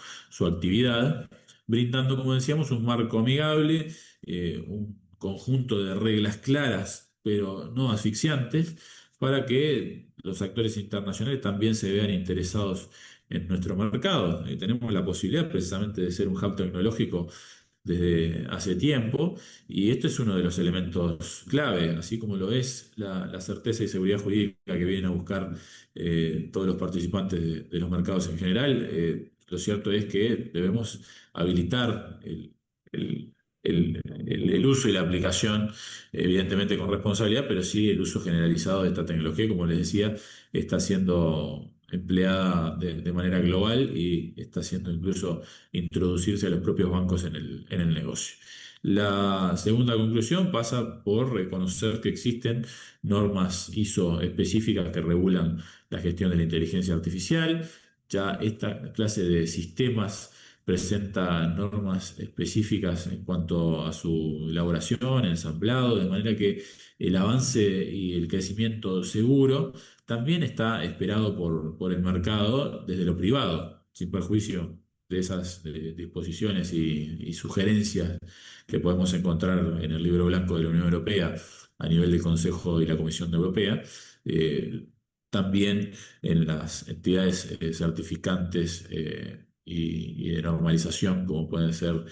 Speaker 1: actividad, brindando, como decíamos, un marco amigable, un conjunto de reglas claras, pero no asfixiantes, para que los actores internacionales también se vean interesados en nuestro mercado. Tenemos la posibilidad precisamente de ser un hub tecnológico desde hace tiempo, y esto es uno de los elementos clave, así como lo es la certeza y seguridad jurídica que vienen a buscar todos los participantes de los mercados en general. Lo cierto es que debemos habilitar el- el uso y la aplicación, evidentemente con responsabilidad, pero sí el uso generalizado de esta tecnología, como les decía, está siendo empleada de manera global y está haciendo incluso introducirse a los propios bancos en el negocio. La segunda conclusión pasa por reconocer que existen normas ISO específicas que regulan la gestión de la inteligencia artificial. Ya esta clase de sistemas presenta normas específicas en cuanto a su elaboración, ensamblado, de manera que el avance y el crecimiento seguro también está esperado por el mercado desde lo privado, sin perjuicio de esas disposiciones y sugerencias que podemos encontrar en el Libro Blanco de la Unión Europea a nivel del Consejo y la Comisión Europea. eh, También en las entidades certificantes y de normalización, como pueden ser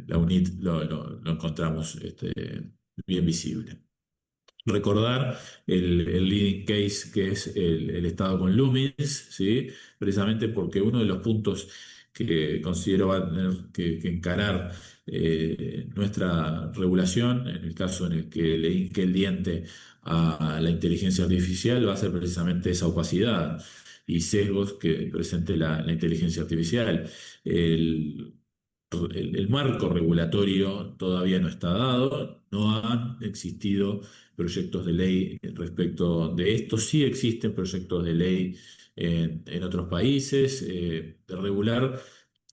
Speaker 1: la UNIT, lo encontramos bien visible. Recordar el leading case que es el estado con Lumens, ¿sí? Precisamente porque uno de los puntos que considero va a tener que encarar nuestra regulación, en el caso en el que le hinque el diente a la inteligencia artificial, va a ser precisamente esa opacidad y sesgos que presente la inteligencia artificial. El, el marco regulatorio todavía no está dado, no han existido proyectos de ley respecto de esto. Sí existen proyectos de ley en otros países de regular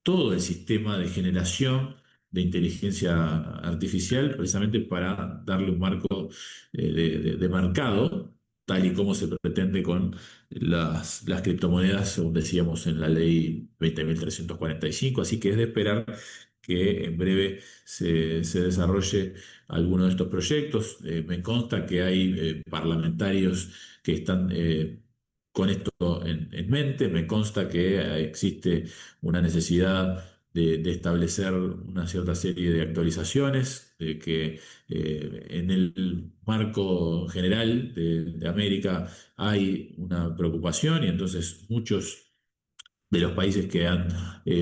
Speaker 1: todo el sistema de generación de inteligencia artificial, precisamente para darle un marco de mercado, tal y como se pretende con las criptomonedas, según decíamos en la ley 20.345. Así que es de esperar que en breve se desarrolle alguno de estos proyectos. Me consta que hay parlamentarios que están con esto en mente. Me consta que existe una necesidad de establecer una cierta serie de actualizaciones, de que en el marco general de América hay una preocupación y entonces muchos de los países que han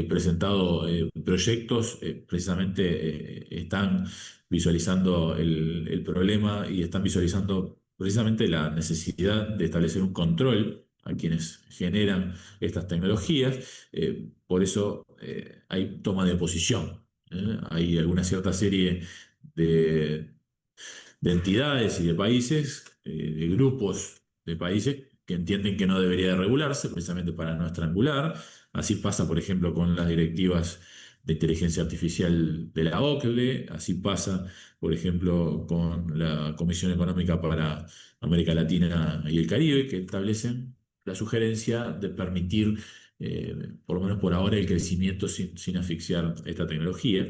Speaker 1: presentado proyectos precisamente están visualizando el problema y están visualizando precisamente la necesidad de establecer un control a quienes generan estas tecnologías. Por eso hay toma de posición. Hay alguna cierta serie de de entidades y de países, de grupos de países que entienden que no debería de regularse precisamente para no estrangular. Así pasa, por ejemplo, con las directivas de inteligencia artificial de la OCDE, así pasa, por ejemplo, con la Comisión Económica para América Latina y el Caribe, que establecen la sugerencia de permitir, por lo menos por ahora, el crecimiento sin asfixiar esta tecnología.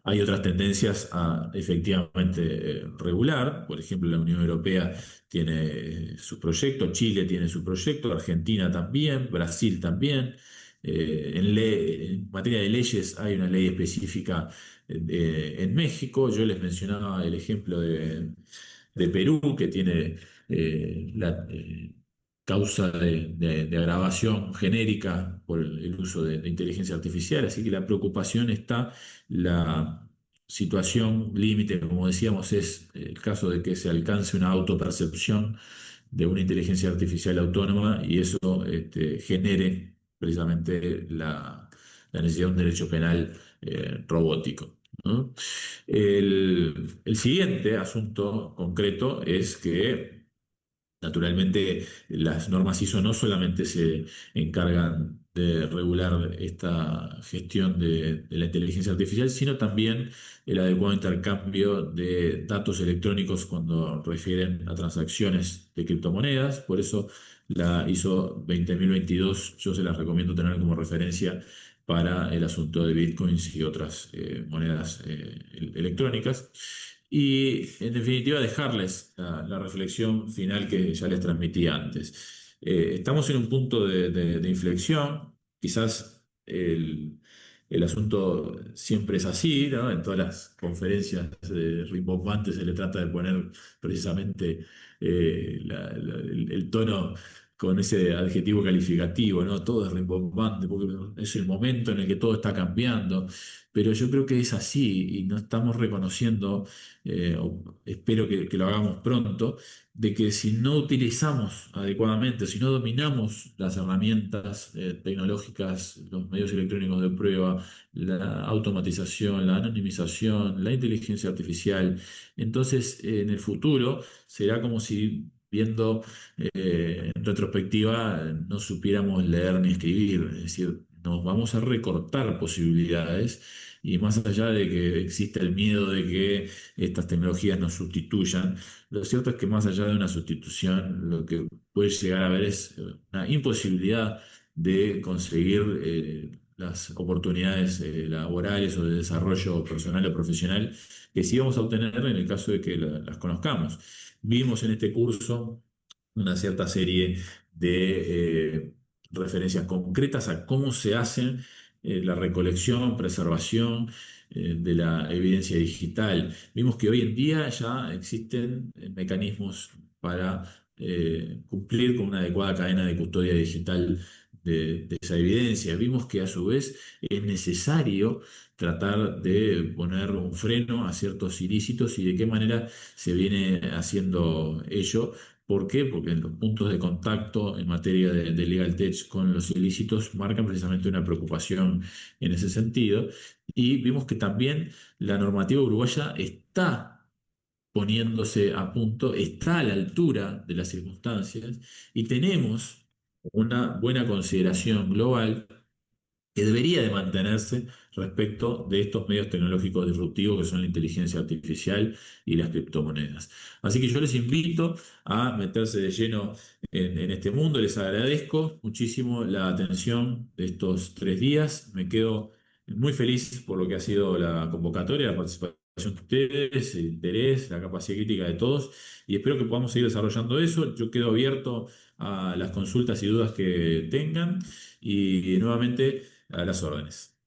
Speaker 1: Hay otras tendencias a efectivamente regular, por ejemplo, la Unión Europea tiene su proyecto, Chile tiene su proyecto, Argentina también, Brasil también. En materia de leyes hay una ley específica en México. Yo les mencionaba el ejemplo de Perú, que tiene la causa de agravación genérica por el uso de inteligencia artificial, así que la preocupación está. La situación límite, como decíamos, es el caso de que se alcance una autopercepción de una inteligencia artificial autónoma y eso genere precisamente la necesidad de un derecho penal robótico, ¿no? El siguiente asunto concreto es que naturalmente, las normas ISO no solamente se encargan de regular esta gestión de la inteligencia artificial, sino también el adecuado intercambio de datos electrónicos cuando refieren a transacciones de criptomonedas. Por eso la ISO 20.022 yo se las recomiendo tener como referencia para el asunto de bitcoins y otras monedas electrónicas. Y en definitiva dejarles la reflexión final que ya les transmití antes. Estamos en un punto de inflexión, quizás el asunto siempre es así, ¿no? En todas las conferencias rimbombantes se le trata de poner precisamente el tono con ese adjetivo calificativo, ¿no? Todo es rimbombante, porque es el momento en el que todo está cambiando. Pero yo creo que es así y no estamos reconociendo, o espero que lo hagamos pronto, de que si no utilizamos adecuadamente, si no dominamos las herramientas tecnológicas, los medios electrónicos de prueba, la automatización, la anonimización, la inteligencia artificial, entonces en el futuro será como si viendo en retrospectiva no supiéramos leer ni escribir, es decir, nos vamos a recortar posibilidades y más allá de que exista el miedo de que estas tecnologías nos sustituyan, lo cierto es que más allá de una sustitución, lo que puede llegar a haber es una imposibilidad de conseguir las oportunidades laborales o de desarrollo personal o profesional que sí vamos a obtener en el caso de que las conozcamos. Vimos en este curso una cierta serie de referencias concretas a cómo se hace la recolección, preservación de la evidencia digital. Vimos que hoy en día ya existen mecanismos para cumplir con una adecuada cadena de custodia digital de esa evidencia. Vimos que a su vez es necesario tratar de poner un freno a ciertos ilícitos y de qué manera se viene haciendo ello. ¿Por qué? Porque los puntos de contacto en materia de legal tech con los ilícitos marcan precisamente una preocupación en ese sentido. Y vimos que también la normativa uruguaya está poniéndose a punto, está a la altura de las circunstancias y tenemos una buena consideración global que debería de mantenerse respecto de estos medios tecnológicos disruptivos que son la inteligencia artificial y las criptomonedas. Así que yo les invito a meterse de lleno en este mundo, les agradezco muchísimo la atención de estos 3 días, me quedo muy feliz por lo que ha sido la convocatoria, la participación de ustedes, el interés, la capacidad crítica de todos y espero que podamos seguir desarrollando eso. Yo quedo abierto a las consultas y dudas que tengan y nuevamente a las órdenes.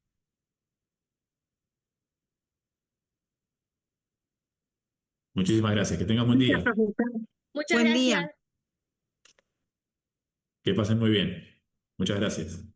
Speaker 1: Muchísimas gracias. Que tengan buen
Speaker 5: Gracias,
Speaker 1: día.
Speaker 5: profesor. Muchas
Speaker 2: Buen
Speaker 5: gracias.
Speaker 2: día.
Speaker 1: Que pasen muy bien. Muchas gracias.